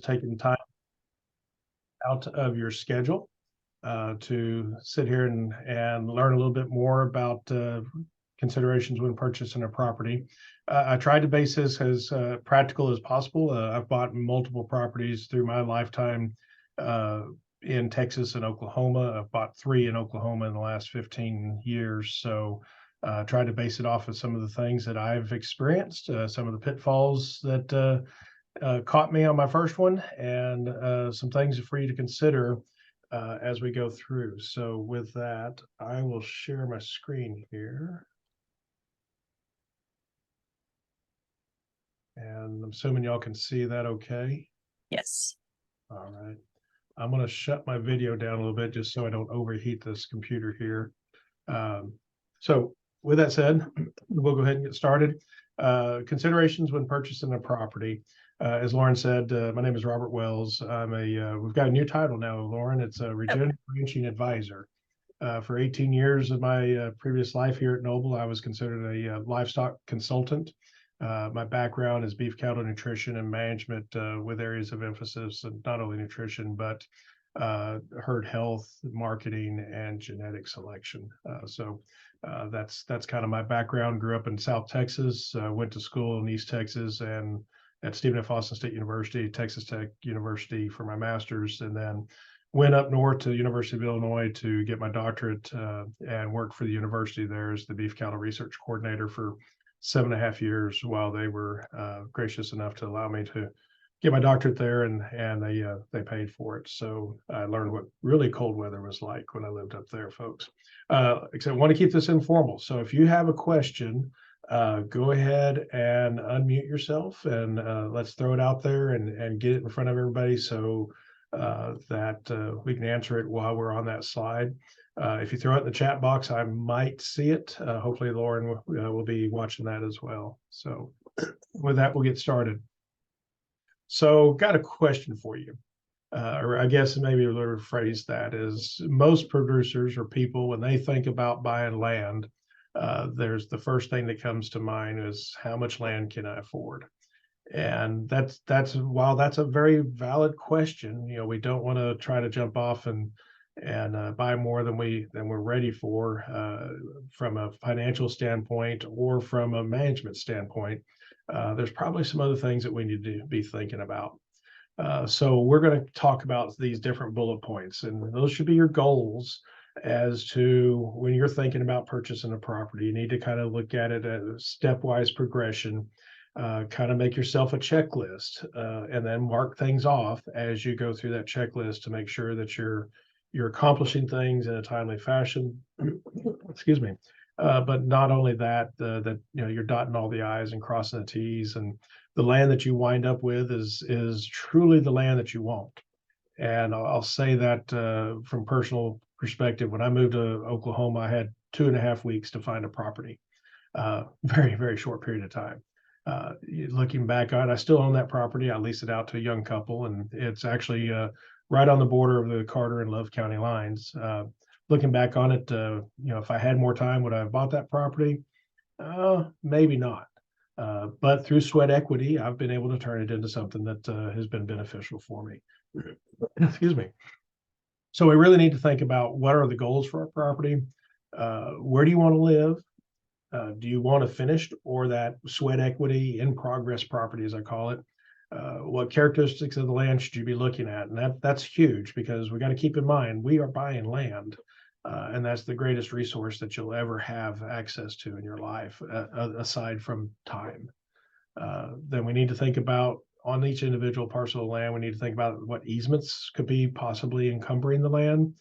taking time out of your schedule to sit here and learn a little bit more about considerations when purchasing a property. I tried to base this as practical as possible. I've bought multiple properties through my lifetime in Texas and Oklahoma. I've bought 3 in Oklahoma in the last 15 years. So tried to base it off of some of the things that I've experienced, some of the pitfalls that caught me on my first one, and some things for you to consider as we go through. So with that, I will share my screen here. And I'm assuming y'all can see that okay? Yes. All right. I'm going to shut my video down a little bit just so I don't overheat this computer here. So with that said, we'll go ahead and get started. Considerations when purchasing a property. As Lauren said, my name is Robert Wells. We've got a new title now, Lauren. It's a regenerative ranching advisor. For 18 years of my previous life here at Noble, I was considered a livestock consultant. My background is beef cattle nutrition and management with areas of emphasis in not only nutrition, but herd health, marketing, and genetic selection. So that's kind of my background. Grew up in South Texas, went to school in East Texas and at Stephen F. Austin State University, Texas Tech University for my master's, and then went up north to the University of Illinois to get my doctorate and worked for the university there as the beef cattle research coordinator for 7.5 years while they were gracious enough to allow me to get my doctorate there, and they paid for it. So I learned what really cold weather was like when I lived up there, folks. Except I want to keep this informal. So if you have a question, go ahead and unmute yourself and let's throw it out there and get it in front of everybody so that we can answer it while we're on that slide. If you throw it in the chat box, I might see it. Hopefully Lauren will be watching that as well. So with that, we'll get started. So got a question for you. Or I guess maybe we'll rephrase that is most producers or people, when they think about buying land, there's the first thing that comes to mind is how much land can I afford? And that's while that's a very valid question, you know, we don't want to try to jump off and buy more than we're ready for from a financial standpoint or from a management standpoint. There's probably some other things that we need to be thinking about. So we're going to talk about these different bullet points, and those should be your goals as to when you're thinking about purchasing a property. You need to kind of look at it as a stepwise progression, kind of make yourself a checklist, and then mark things off as you go through that checklist to make sure that you're accomplishing things in a timely fashion. Excuse me. But not only that, that you know you're dotting all the I's and crossing the T's, and the land that you wind up with is truly the land that you want. And I'll say that from personal perspective. When I moved to Oklahoma, I had 2.5 weeks to find a property. Very, very short period of time. Looking back on it, I still own that property. I leased it out to a young couple, and it's actually right on the border of the Carter and Love County lines. Looking back on it, you know, if I had more time, would I have bought that property? Maybe not. But through sweat equity, I've been able to turn it into something that has been beneficial for me. Excuse me. So we really need to think about what are the goals for our property? Where do you want to live? Do you want a finished or that sweat equity in progress property, as I call it? What characteristics of the land should you be looking at? And that's huge, because we got to keep in mind we are buying land, and that's the greatest resource that you'll ever have access to in your life, aside from time. Then we need to think about, on each individual parcel of land, we need to think about what easements could be possibly encumbering the land.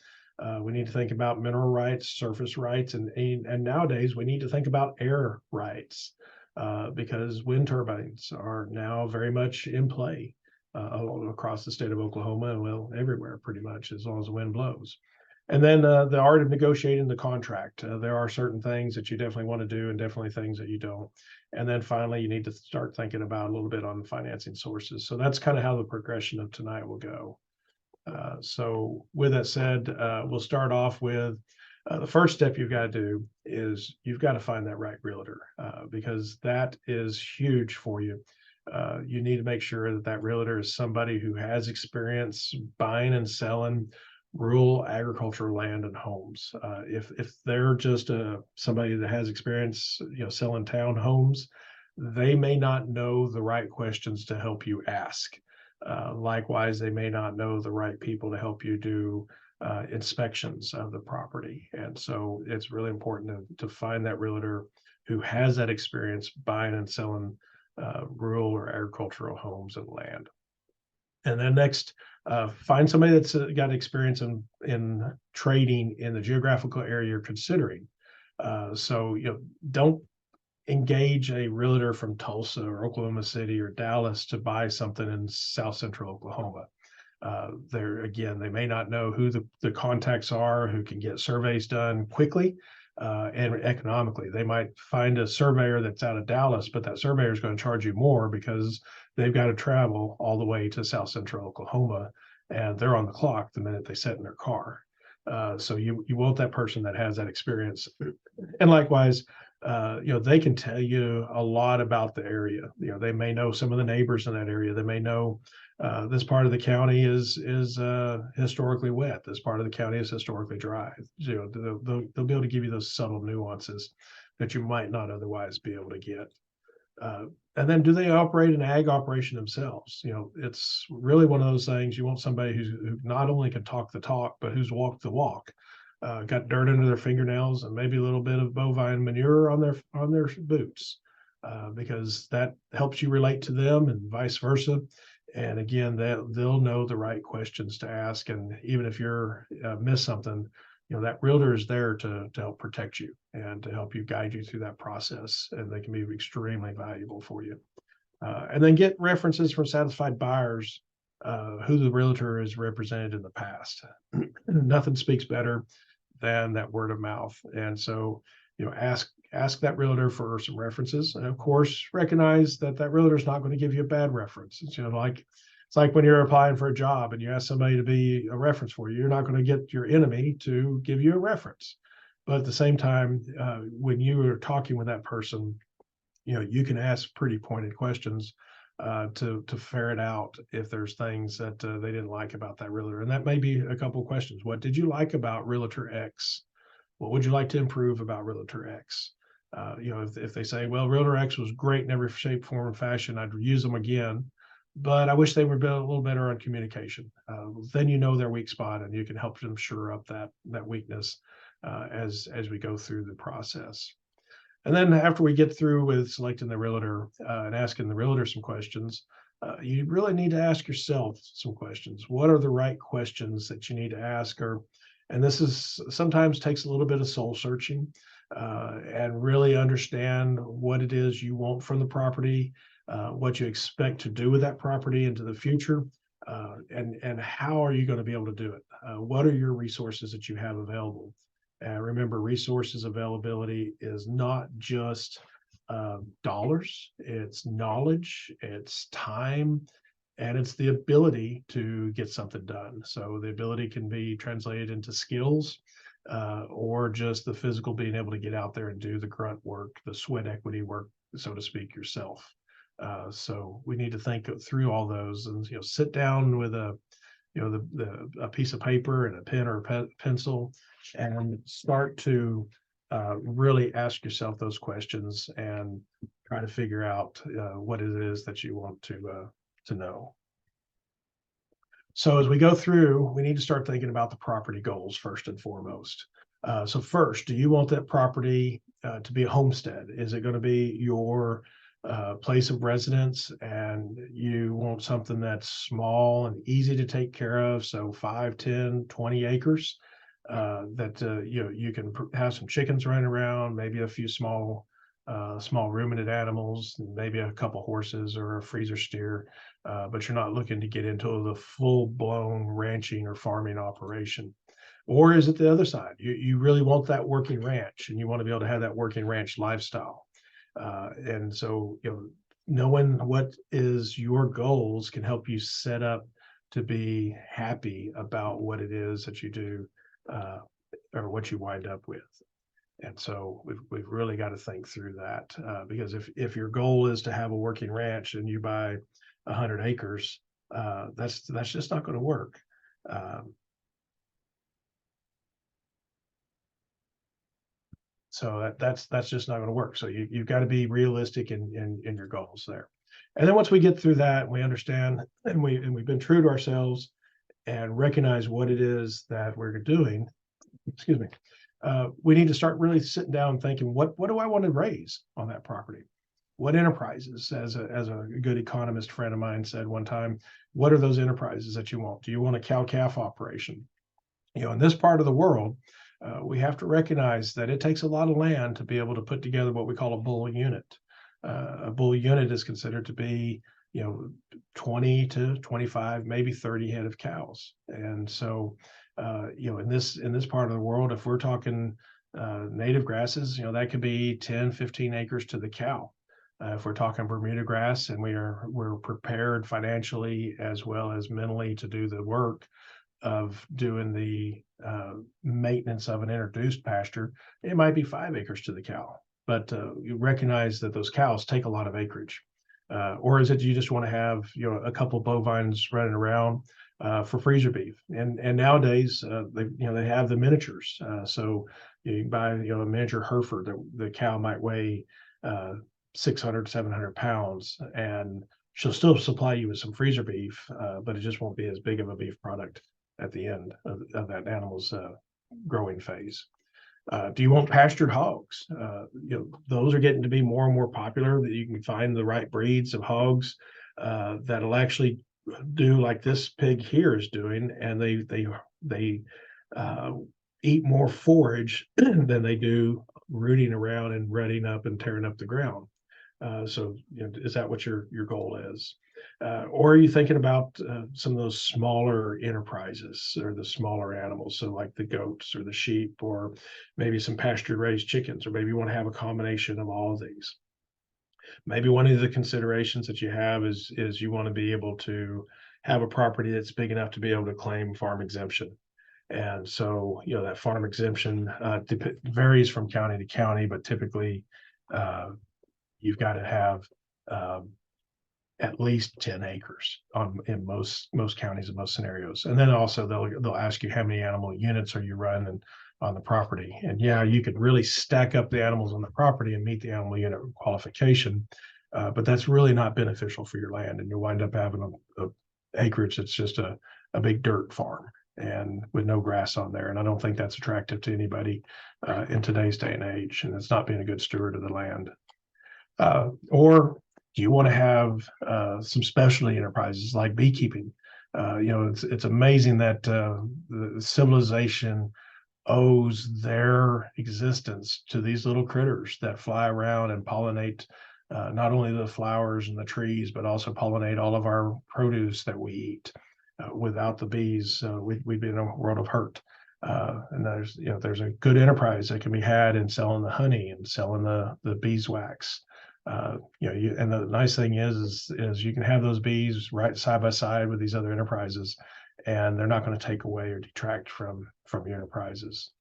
We need to think about mineral rights, surface rights, and nowadays we need to think about air rights, because wind turbines are now very much in play across the state of Oklahoma, and well, everywhere pretty much, as long as the wind blows. And then the art of negotiating the contract. There are certain things that you definitely want to do and definitely things that you don't. And then finally, you need to start thinking about a little bit on financing sources. So that's kind of how the progression of tonight will go. So with that said, we'll start off with the first step you've got to do is you've got to find that right realtor, because that is huge for you. you need to make sure that that realtor is somebody who has experience buying and selling rural agricultural land and homes. If they're just somebody that has experience, selling townhomes, they may not know the right questions to help you ask. Likewise, they may not know the right people to help you do inspections of the property. And so it's really important to find that realtor who has that experience buying and selling rural or agricultural homes and land. And then next, find somebody that's got experience in trading in the geographical area you're considering. So don't engage a realtor from Tulsa or Oklahoma City or Dallas to buy something in South Central Oklahoma. There again, they may not know who the contacts are who can get surveys done quickly and economically. They might find a surveyor that's out of Dallas, but that surveyor is going to charge you more because they've got to travel all the way to South Central Oklahoma, and they're on the clock the minute they sit in their car. So you want that person that has that experience, and likewise, they can tell you a lot about the area. They may know some of the neighbors in that area. They may know this part of the county is historically wet. This part of the county is historically dry. They'll be able to give you those subtle nuances that you might not otherwise be able to get. And then, do they operate an ag operation themselves? It's really one of those things. You want somebody who not only can talk the talk, but who's walked the walk. Got dirt under their fingernails and maybe a little bit of bovine manure on their boots, because that helps you relate to them and vice versa. And again, they'll know the right questions to ask. And even if you're miss something, that realtor is there to help protect you and to help you guide you through that process. And they can be extremely valuable for you. And then get references from satisfied buyers who the realtor has represented in the past. Nothing speaks better than that word of mouth. And so, ask that realtor for some references, and of course, recognize that realtor is not going to give you a bad reference. It's like when you're applying for a job and you ask somebody to be a reference for you, you're not going to get your enemy to give you a reference. But at the same time, when you are talking with that person, you can ask pretty pointed questions to ferret out if there's things that they didn't like about that realtor. And that may be a couple of questions. What did you like about Realtor X? What would you like to improve about Realtor X? If they say, well, Realtor X was great in every shape, form, and fashion, I'd use them again, but I wish they were a little better on communication. Then their weak spot, and you can help them shore up that weakness as we go through the process. And then after we get through with selecting the realtor and asking the realtor some questions, you really need to ask yourself some questions. What are the right questions that you need to ask? And this sometimes takes a little bit of soul searching and really understand what it is you want from the property, what you expect to do with that property into the future, and how are you going to be able to do it? What are your resources that you have available? Remember, resources availability is not just dollars, it's knowledge, it's time, and it's the ability to get something done. So the ability can be translated into skills or just the physical being able to get out there and do the grunt work, the sweat equity work, so to speak, yourself. So we need to think through all those and sit down with a piece of paper and a pen or a pencil and start to really ask yourself those questions and try to figure out what it is that you want to know. So as we go through, we need to start thinking about the property goals first and foremost. So first, do you want that property to be a homestead? Is it going to be your place of residence, and you want something that's small and easy to take care of? So 5, 10, 20 acres that you can have some chickens running around, maybe a few small ruminant animals, maybe a couple horses or a freezer steer, but you're not looking to get into the full-blown ranching or farming operation. Or is it the other side? You really want that working ranch, and you want to be able to have that working ranch lifestyle. And so, knowing what is your goals can help you set up to be happy about what it is that you do or what you wind up with. And so we've really got to think through that, because if your goal is to have a working ranch and you buy 100 acres, that's just not going to work. So that's just not going to work. So you've got to be realistic in your goals there. And then once we get through that, we understand, and we've been true to ourselves and recognize what it is that we're doing. Excuse me. We need to start really sitting down and thinking, what do I want to raise on that property? What enterprises, as a good economist friend of mine said one time, what are those enterprises that you want? Do you want a cow-calf operation? In this part of the world, we have to recognize that it takes a lot of land to be able to put together what we call a bull unit. A bull unit is considered to be, 20 to 25, maybe 30 head of cows. And so, in this part of the world, if we're talking native grasses, that could be 10, 15 acres to the cow. If we're talking Bermuda grass and we're prepared financially as well as mentally to do the work of doing the maintenance of an introduced pasture, it might be 5 acres to the cow. But you recognize that those cows take a lot of acreage. Or is it you just want to have a couple of bovines running around for freezer beef? And nowadays they have the miniatures, so you can buy a miniature Hereford. The cow might weigh 600, 700 pounds, and she'll still supply you with some freezer beef, but it just won't be as big of a beef product at the end of that animal's growing phase. Do you want pastured hogs? Those are getting to be more and more popular, that you can find the right breeds of hogs that'll actually do like this pig here is doing, and they eat more forage than they do rooting around and rutting up and tearing up the ground. So is that what your goal is? Or are you thinking about some of those smaller enterprises or the smaller animals? So like the goats or the sheep, or maybe some pasture raised chickens, or maybe you want to have a combination of all of these. Maybe one of the considerations that you have is you want to be able to have a property that's big enough to be able to claim farm exemption. And so, that farm exemption varies from county to county, but typically you've got to have at least 10 acres in most counties and most scenarios. And then also they'll ask you how many animal units are you running on the property. And you could really stack up the animals on the property and meet the animal unit qualification, but that's really not beneficial for your land, and you'll wind up having a acreage that's just a big dirt farm and with no grass on there. And I don't think that's attractive to anybody in today's day and age, and it's not being a good steward of the land. Or do you want to have some specialty enterprises like beekeeping? It's amazing that the civilization owes their existence to these little critters that fly around and pollinate not only the flowers and the trees, but also pollinate all of our produce that we eat. Without the bees, we'd be in a world of hurt. And there's a good enterprise that can be had in selling the honey and selling the beeswax. And the nice thing is you can have those bees right side by side with these other enterprises, and they're not going to take away or detract from your enterprises.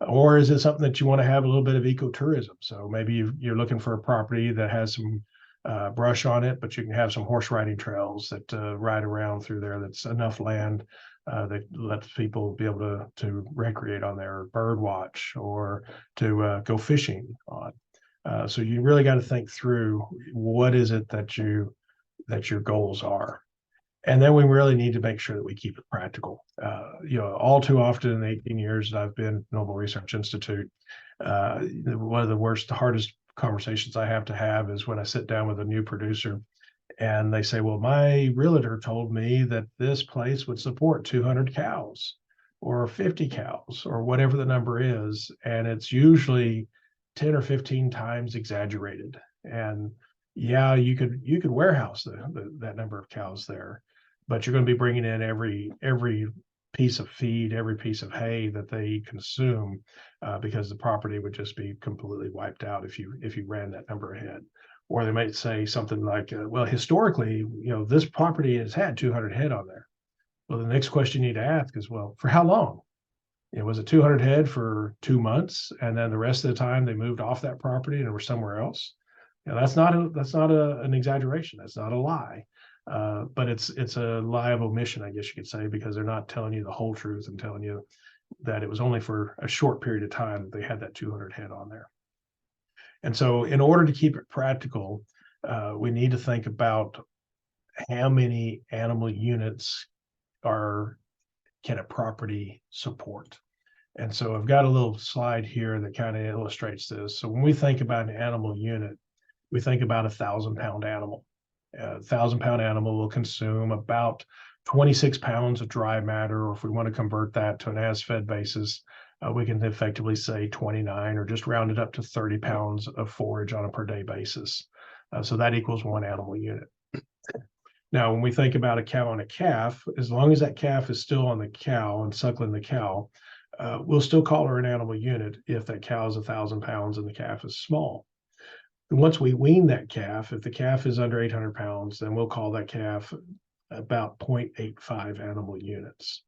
Or is it something that you want to have a little bit of ecotourism? So maybe you're looking for a property that has some brush on it, but you can have some horse riding trails that ride around through there. That's enough land that lets people be able to recreate on there, or bird watch, or to go fishing on. So you really got to think through what is it that your goals are. And then we really need to make sure that we keep it practical. All too often in the 18 years that I've been at Noble Research Institute, one of the hardest conversations I have to have is when I sit down with a new producer and they say, well, my realtor told me that this place would support 200 cows or 50 cows or whatever the number is. And it's usually 10 or 15 times exaggerated. And you could warehouse that number of cows there, but you're going to be bringing in every piece of feed, every piece of hay that they consume, because the property would just be completely wiped out if you ran that number ahead. Or they might say something like, well, historically, this property has had 200 head on there. Well, the next question you need to ask is, well, for how long? It was a 200 head for 2 months, and then the rest of the time they moved off that property and were somewhere else. That's not an exaggeration. That's not a lie, but it's a lie of omission, I guess you could say, because they're not telling you the whole truth and telling you that it was only for a short period of time that they had that 200 head on there. And so, in order to keep it practical, we need to think about how many animal units can a property support. And so I've got a little slide here that kind of illustrates this. So when we think about an animal unit, we think about 1,000-pound animal. A 1,000-pound animal will consume about 26 pounds of dry matter, or if we want to convert that to an as-fed basis, we can effectively say 29, or just round it up to 30 pounds of forage on a per day basis. So that equals one animal unit. Now, when we think about a cow and a calf, as long as that calf is still on the cow and suckling the cow, we'll still call her an animal unit if that cow is 1,000 pounds and the calf is small. And once we wean that calf, if the calf is under 800 pounds, then we'll call that calf about 0.85 animal units.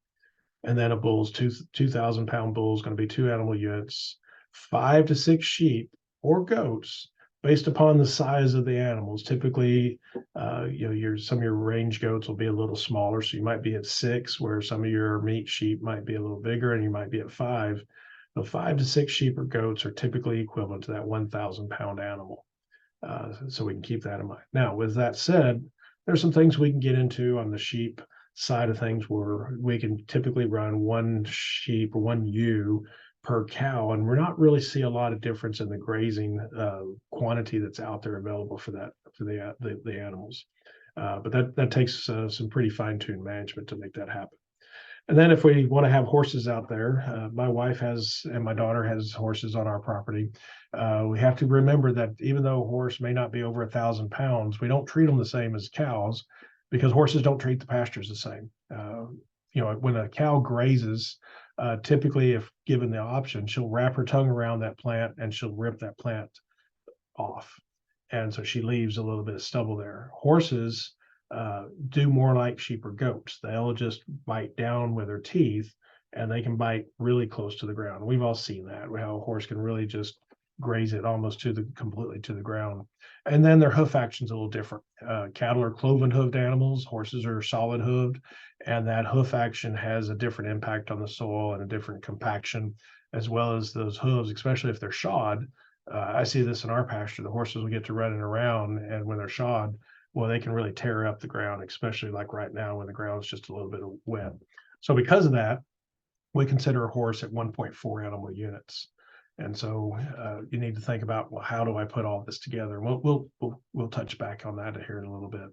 And then a bull's 2,000-pound bull is going to be 2 animal units. 5 to 6 sheep or goats, based upon the size of the animals. Typically, some of your range goats will be a little smaller, so you might be at 6, where some of your meat sheep might be a little bigger, and you might be at 5. The 5 to 6 sheep or goats are typically equivalent to that 1,000-pound animal. So we can keep that in mind. Now, with that said, there's some things we can get into on the sheep side of things where we can typically run 1 sheep or 1 ewe per cow, and we're not really see a lot of difference in the grazing quantity that's out there available for the animals. But that takes some pretty fine-tuned management to make that happen. And then if we want to have horses out there, my wife and my daughter has horses on our property. We have to remember that even though a horse may not be over 1,000 pounds, we don't treat them the same as cows, because horses don't treat the pastures the same. When a cow grazes, typically, if given the option, she'll wrap her tongue around that plant and she'll rip that plant off. And so she leaves a little bit of stubble there. Horses do more like sheep or goats. They'll just bite down with their teeth, and they can bite really close to the ground. We've all seen that, how a horse can really just graze it almost completely to the ground. And then their hoof action's a little different. Cattle are cloven hooved animals, horses are solid hooved, and that hoof action has a different impact on the soil and a different compaction, as well as those hooves, especially if they're shod. I see this in our pasture. The horses will get to running around, and when they're shod, well, they can really tear up the ground, especially like right now when the ground's just a little bit wet. So because of that, we consider a horse at 1.4 animal units. And so you need to think about, well, how do I put all this together? We'll touch back on that here in a little bit.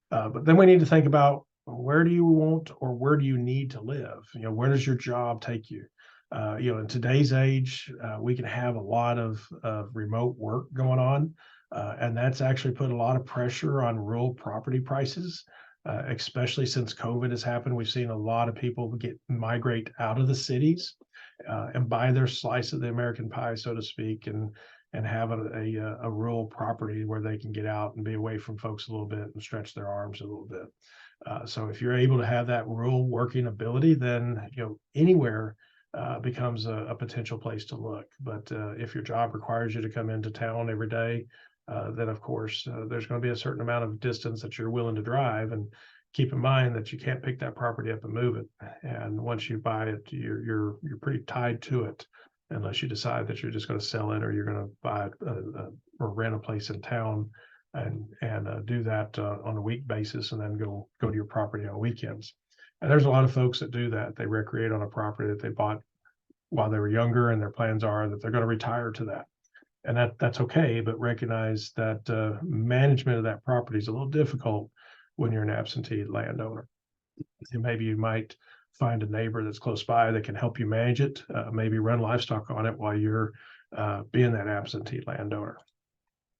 But then we need to think about, where do you want or where do you need to live? Where does your job take you? In today's age, we can have a lot of remote work going on, and that's actually put a lot of pressure on rural property prices, especially since COVID has happened. We've seen a lot of people migrate out of the cities and buy their slice of the American pie, so to speak, and have a rural property where they can get out and be away from folks a little bit and stretch their arms a little bit. So if you're able to have that rural working ability, then anywhere becomes a potential place to look. But if your job requires you to come into town every day, then of course there's going to be a certain amount of distance that you're willing to drive. And keep in mind that you can't pick that property up and move it. And once you buy it, you're pretty tied to it, unless you decide that you're just going to sell it, or you're going to buy or rent a place in town and do that on a week basis, and then go to your property on weekends. And there's a lot of folks that do that. They recreate on a property that they bought while they were younger, and their plans are that they're going to retire to that. And that's okay, but recognize that management of that property is a little difficult when you're an absentee landowner. And maybe you might find a neighbor that's close by that can help you manage it, maybe run livestock on it while you're being that absentee landowner.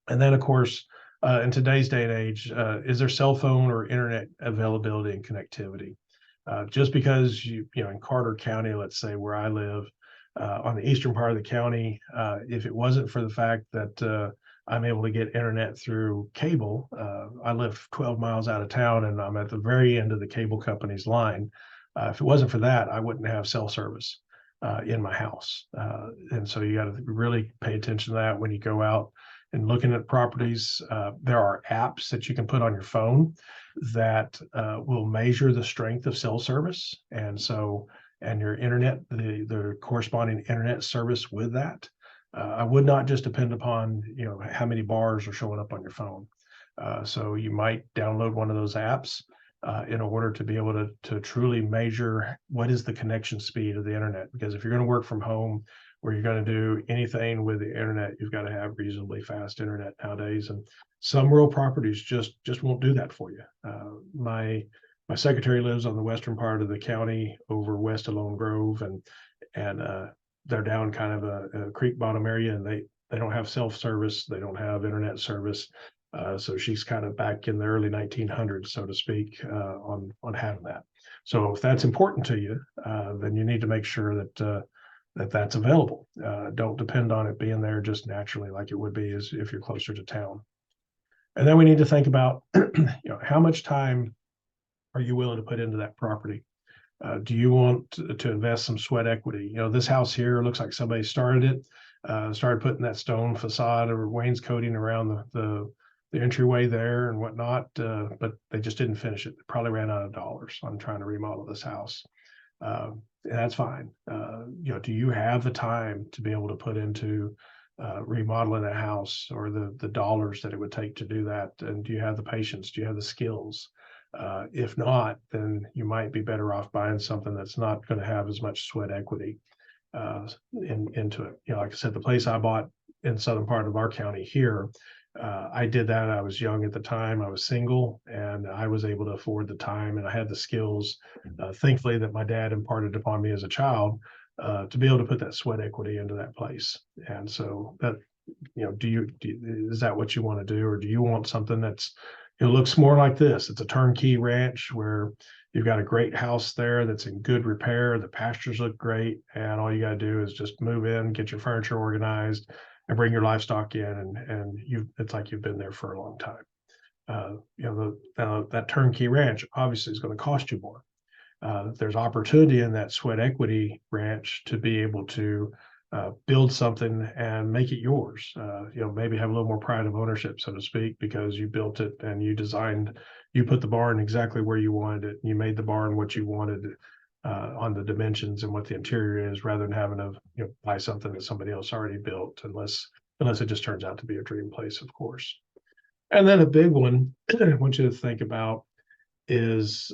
And then, of course, in today's day and age, is there cell phone or internet availability and connectivity? Just because in Carter County, let's say where I live, on the eastern part of the county, if it wasn't for the fact that I'm able to get internet through cable, I live 12 miles out of town and I'm at the very end of the cable company's line. If it wasn't for that, I wouldn't have cell service. in my house. And so you got to really pay attention to that when you go out and looking at properties. There are apps that you can put on your phone that will measure the strength of cell service. And your internet, the corresponding internet service with that. I would not just depend upon, how many bars are showing up on your phone. So you might download one of those apps in order to be able to truly measure what is the connection speed of the internet. Because if you're going to work from home or you're going to do anything with the internet, you've got to have reasonably fast internet nowadays. And some rural properties just won't do that for you. My secretary lives on the western part of the county over west of Lone Grove, and they're down kind of a creek bottom area, and they don't have self service, they don't have internet service. So she's kind of back in the early 1900s, so to speak, on having that. So if that's important to you, then you need to make sure that that's available. Don't depend on it being there just naturally like it would be as if you're closer to town. And then we need to think about, how much time are you willing to put into that property? Do you want to invest some sweat equity? This house here looks like somebody started it, started putting that stone facade or wainscoting around the entryway there and whatnot, but they just didn't finish it. They probably ran out of dollars on trying to remodel this house. And that's fine. Do you have the time to be able to put into remodeling a house, or the dollars that it would take to do that? And do you have the patience? Do you have the skills? If not, then you might be better off buying something that's not going to have as much sweat equity into it. Like I said, the place I bought in southern part of our county here, I did that. I was young at the time. I was single, and I was able to afford the time, and I had the skills, thankfully, that my dad imparted upon me as a child, to be able to put that sweat equity into that place. And so that, is that what you want to do, or do you want something that's, it looks more like this? It's a turnkey ranch where you've got a great house there that's in good repair. The pastures look great, and all you got to do is just move in, get your furniture organized, and bring your livestock in, and it's like you've been there for a long time. That turnkey ranch obviously is going to cost you more. There's opportunity in that sweat equity ranch to be able to build something and make it yours. Maybe have a little more pride of ownership, so to speak, because you built it and you put the barn exactly where you wanted it. You made the barn what you wanted on the dimensions and what the interior is, rather than having to buy something that somebody else already built, unless it just turns out to be a dream place, of course. And then a big one I want you to think about is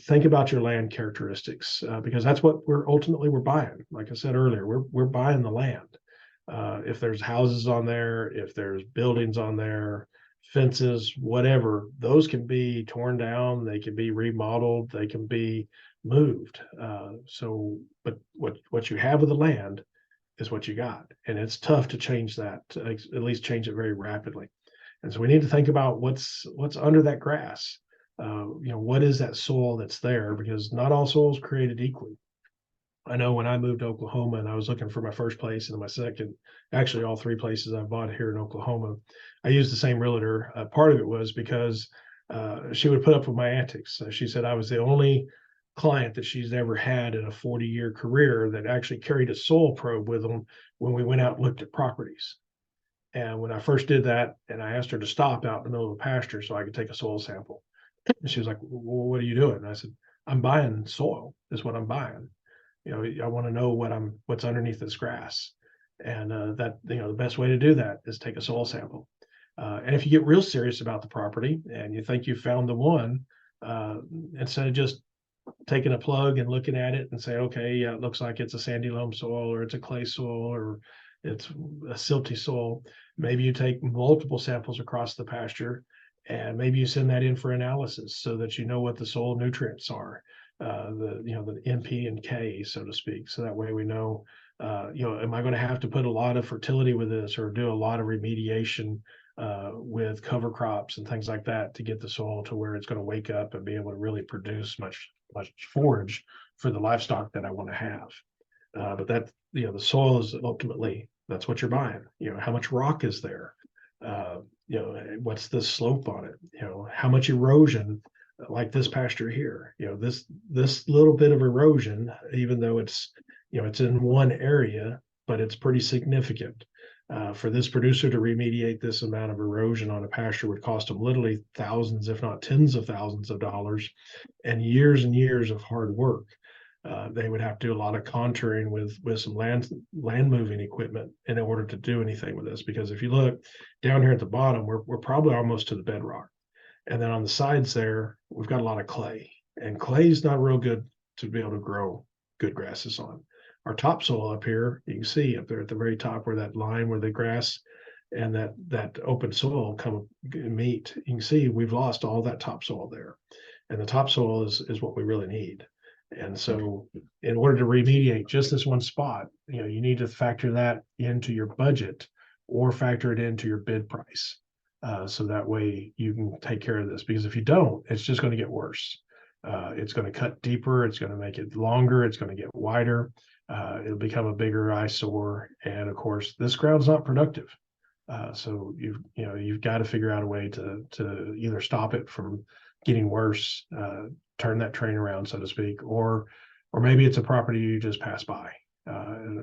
think about your land characteristics, because that's what we're buying. Like I said earlier, we're buying the land. If there's houses on there, if there's buildings on there, fences, whatever, those can be torn down, they can be remodeled, they can be moved. But what you have with the land is what you got, and it's tough to change that, at least change it very rapidly. And so we need to think about what's under that grass. What is that soil that's there? Because not all soil is created equally. I know when I moved to Oklahoma and I was looking for my first place and my second, actually all three places I bought here in Oklahoma, I used the same realtor. Part of it was because she would put up with my antics. She said I was the only client that she's ever had in a 40-year career that actually carried a soil probe with them when we went out and looked at properties. And when I first did that, and I asked her to stop out in the middle of the pasture so I could take a soil sample, and she was like, well, what are you doing? And I said, I'm buying soil, is what I'm buying. I want to know what's underneath this grass. And the best way to do that is take a soil sample. And if you get real serious about the property and you think you found the one, instead of just taking a plug and looking at it and say, okay, yeah, it looks like it's a sandy loam soil, or it's a clay soil, or it's a silty soil, maybe you take multiple samples across the pasture, and maybe you send that in for analysis so that you know what the soil nutrients are, the NP and K, so to speak. So that way we know, am I going to have to put a lot of fertility with this, or do a lot of remediation with cover crops and things like that to get the soil to where it's going to wake up and be able to really produce much forage for the livestock that I want to have. But that, the soil is ultimately, that's what you're buying. How much rock is there? What's the slope on it? How much erosion, like this pasture here, this little bit of erosion, even though it's it's in one area, but it's pretty significant. For this producer to remediate this amount of erosion on a pasture would cost them literally thousands, if not tens of thousands of dollars, and years of hard work. They would have to do a lot of contouring with some land moving equipment in order to do anything with this. Because if you look down here at the bottom, we're probably almost to the bedrock, and then on the sides there, we've got a lot of clay, and clay is not real good to be able to grow good grasses on. Our topsoil up here, you can see up there at the very top where that line where the grass and that open soil come meet, you can see we've lost all that topsoil there. And the topsoil is what we really need. And so in order to remediate just this one spot, you need to factor that into your budget or factor it into your bid price. So that way you can take care of this, because if you don't, it's just going to get worse. It's going to cut deeper. It's going to make it longer. It's going to get wider. It'll become a bigger eyesore. And of course, this ground's not productive. So you've got to figure out a way to either stop it from getting worse, turn that train around, so to speak, or maybe it's a property you just pass by.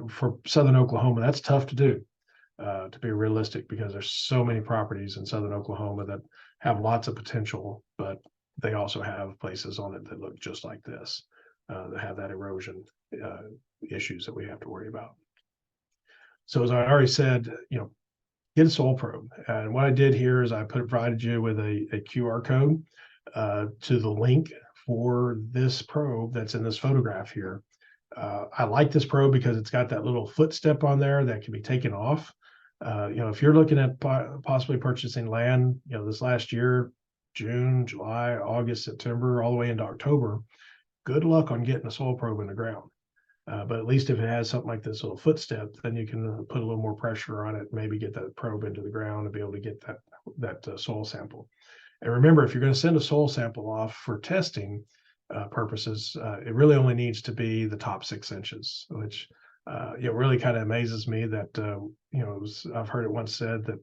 For Southern Oklahoma, that's tough to do, to be realistic, because there's so many properties in Southern Oklahoma that have lots of potential, but they also have places on it that look just like this, that have that erosion issues that we have to worry about. So as I already said, get a soil probe. And what I did here is I provided you with a QR code to the link for this probe that's in this photograph here. I like this probe because it's got that little footstep on there that can be taken off. If you're looking at possibly purchasing land, this last year, June, July, August, September, all the way into October, good luck on getting a soil probe in the ground. But at least if it has something like this little footstep, then you can put a little more pressure on it, maybe get that probe into the ground and be able to get that soil sample. And remember, if you're going to send a soil sample off for testing purposes, it really only needs to be the top 6 inches, which it really kind of amazes me that, I've heard it once said that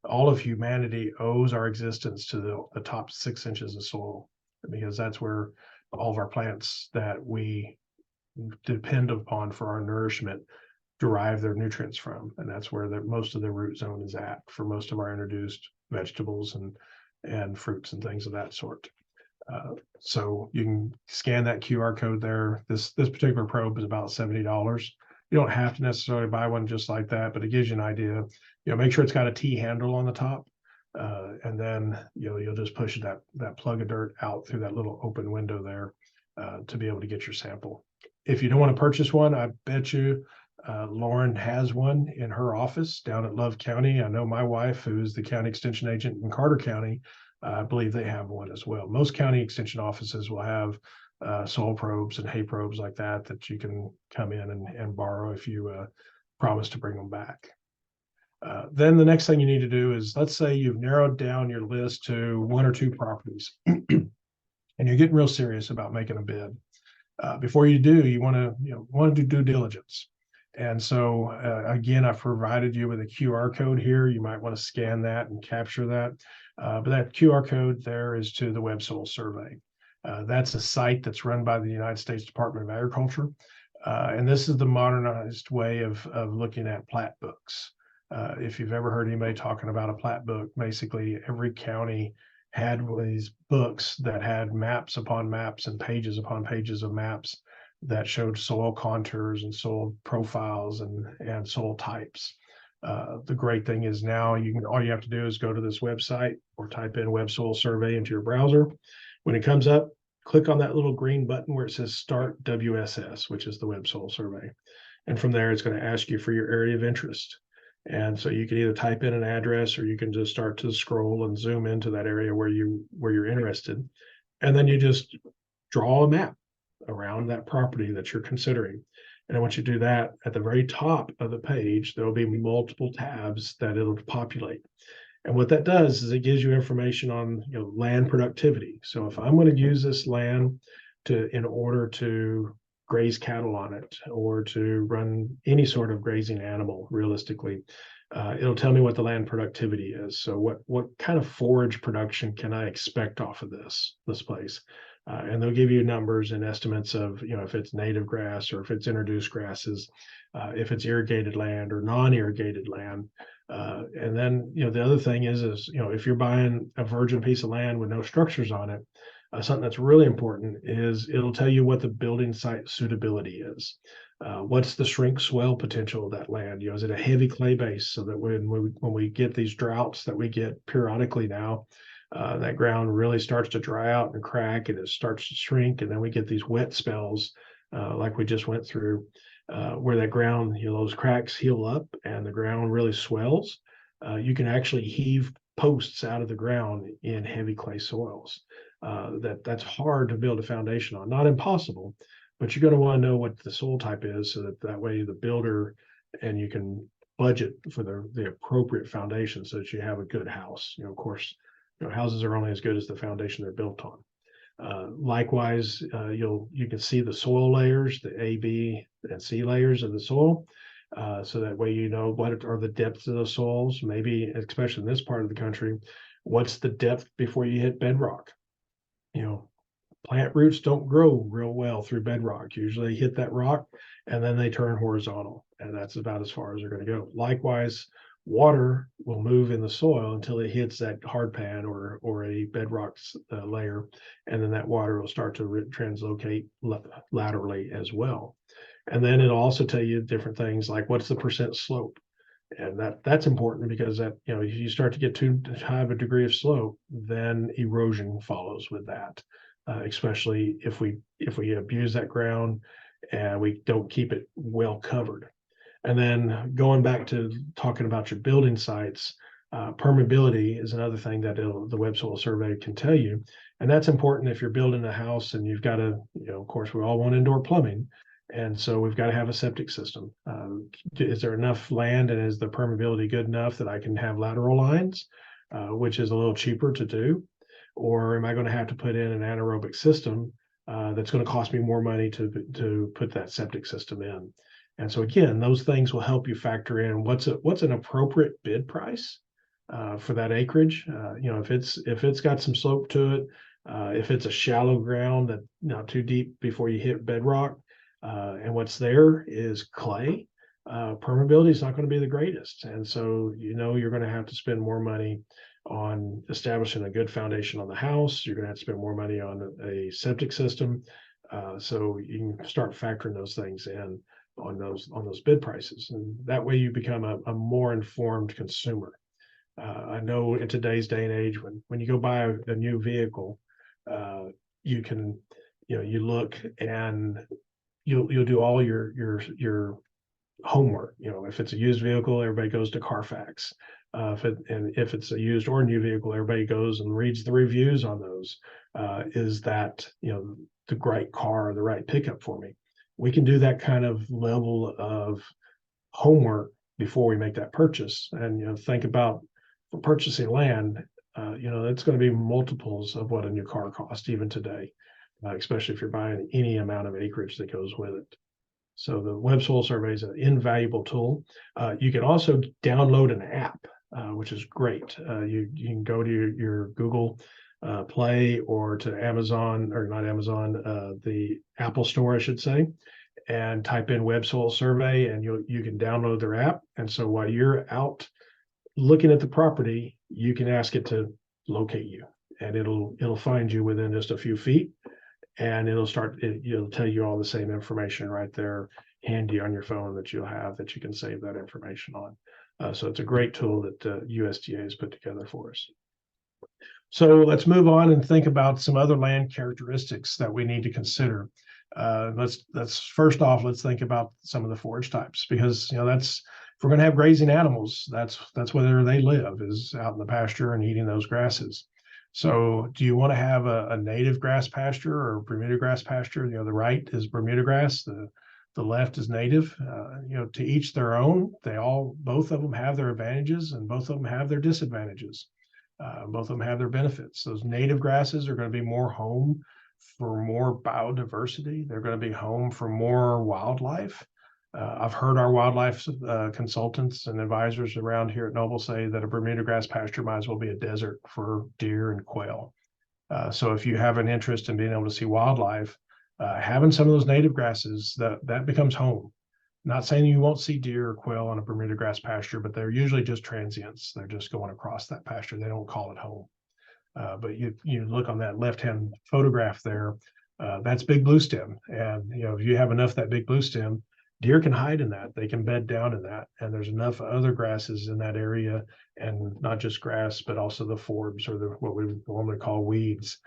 all of humanity owes our existence to the top 6 inches of soil, because that's where all of our plants that we depend upon for our nourishment derive their nutrients from, and that's where most of the root zone is at for most of our introduced vegetables and fruits and things of that sort. So you can scan that QR code there. This particular probe is about $70. You don't have to necessarily buy one just like that, but it gives you an idea. Make sure it's got a T handle on the top, and then you'll just push that plug of dirt out through that little open window there to be able to get your sample. If you don't want to purchase one, I bet you Lauren has one in her office down at Love County. I know my wife, who's the county extension agent in Carter County, I believe they have one as well. Most county extension offices will have soil probes and hay probes like that you can come in and borrow if you promise to bring them back. Then the next thing you need to do is, let's say you've narrowed down your list to 1 or 2 properties and you're getting real serious about making a bid. Before you do, you want to do due diligence. And so again, I've provided you with a QR code here. You might want to scan that and capture that. But that QR code there is to the Web Soil Survey. That's a site that's run by the United States Department of Agriculture. And this is the modernized way of looking at plat books. If you've ever heard anybody talking about a plat book, basically every county had these books that had maps upon maps and pages upon pages of maps that showed soil contours and soil profiles and soil types. The great thing is now all you have to do is go to this website or type in Web Soil Survey into your browser. When it comes up, click on that little green button where it says Start WSS, which is the Web Soil Survey. And from there, it's going to ask you for your area of interest. And so you can either type in an address, or you can just start to scroll and zoom into that area where you're interested. And then you just draw a map around that property that you're considering. And once you do that, at the very top of the page, there will be multiple tabs that it'll populate. And what that does is it gives you information on land productivity. So if I'm going to use this land in order to graze cattle on it, or to run any sort of grazing animal, realistically, it'll tell me what the land productivity is. So what kind of forage production can I expect off of this place? And they'll give you numbers and estimates of, if it's native grass or if it's introduced grasses, if it's irrigated land or non-irrigated land. And then, the other thing is, if you're buying a virgin piece of land with no structures on it, something that's really important is it'll tell you what the building site suitability is. What's the shrink swell potential of that land? Is it a heavy clay base so that when we get these droughts that we get periodically now, that ground really starts to dry out and crack and it starts to shrink. And then we get these wet spells like we just went through where that ground, those cracks heal up and the ground really swells. You can actually heave posts out of the ground in heavy clay soils. That's hard to build a foundation on. Not impossible, but you're going to want to know what the soil type is so that way the builder and you can budget for the appropriate foundation so that you have a good house. Of course, houses are only as good as the foundation they're built on. Likewise, you can see the soil layers, the A, B, and C layers of the soil. So that way what are the depths of the soils, maybe especially in this part of the country, what's the depth before you hit bedrock? Plant roots don't grow real well through bedrock. Usually they hit that rock and then they turn horizontal, and that's about as far as they're going to go. Likewise, water will move in the soil until it hits that hard pan or a bedrock layer, and then that water will start to translocate laterally as well. And then it'll also tell you different things like what's the percent slope, and that's important because if you start to get too high of a degree of slope, then erosion follows with that, especially if we abuse that ground and we don't keep it well covered. And then going back to talking about your building sites, permeability is another thing that the web soil survey can tell you. And that's important if you're building a house and you've got of course, we all want indoor plumbing. And so we've got to have a septic system. Is there enough land and is the permeability good enough that I can have lateral lines, which is a little cheaper to do? Or am I going to have to put in an anaerobic system that's going to cost me more money to put that septic system in? And so again, those things will help you factor in what's an appropriate bid price for that acreage. If it's got some slope to it, if it's a shallow ground that not too deep before you hit bedrock, and what's there is clay, permeability is not going to be the greatest. And so you're going to have to spend more money on establishing a good foundation on the house. You're going to have to spend more money on a septic system. So you can start factoring those things in on those bid prices, and that way you become a more informed consumer. I know in today's day and age, when you go buy a new vehicle, you can you look and you'll do all your homework. If it's a used vehicle, everybody goes to Carfax. If it's a used or new vehicle, everybody goes and reads the reviews on those. Is that the right car or the right pickup for me? We can do that kind of level of homework before we make that purchase. And think about for purchasing land, it's going to be multiples of what a new car costs even today, especially if you're buying any amount of acreage that goes with it. So the web soil survey is an invaluable tool. You can also download an app, which is great. You can go to your Google Play or to Amazon, or not Amazon, the Apple Store, I should say, and type in web soil survey, and you can download their app. And so while you're out looking at the property, you can ask it to locate you, and it'll find you within just a few feet, and it'll tell you all the same information right there handy on your phone that you can save that information on. So it's a great tool that USDA has put together for us. So let's move on and think about some other land characteristics that we need to consider. Let's first off, let's think about some of the forage types, because if we're going to have grazing animals, that's where they live, is out in the pasture and eating those grasses. So do you want to have a native grass pasture or Bermuda grass pasture? The right is Bermuda grass, the left is native. To each their own. Both of them have their advantages and both of them have their disadvantages. Both of them have their benefits. Those native grasses are going to be more home for more biodiversity. They're going to be home for more wildlife. I've heard our wildlife consultants and advisors around here at Noble say that a Bermuda grass pasture might as well be a desert for deer and quail. So if you have an interest in being able to see wildlife, having some of those native grasses, that becomes home. Not saying you won't see deer or quail on a Bermuda grass pasture, but they're usually just transients. They're just going across that pasture. They don't call it home. But you look on that left-hand photograph there, that's big blue stem. And if you have enough of that big blue stem, deer can hide in that. They can bed down in that. And there's enough other grasses in that area, and not just grass, but also the forbs, or what we normally call weeds,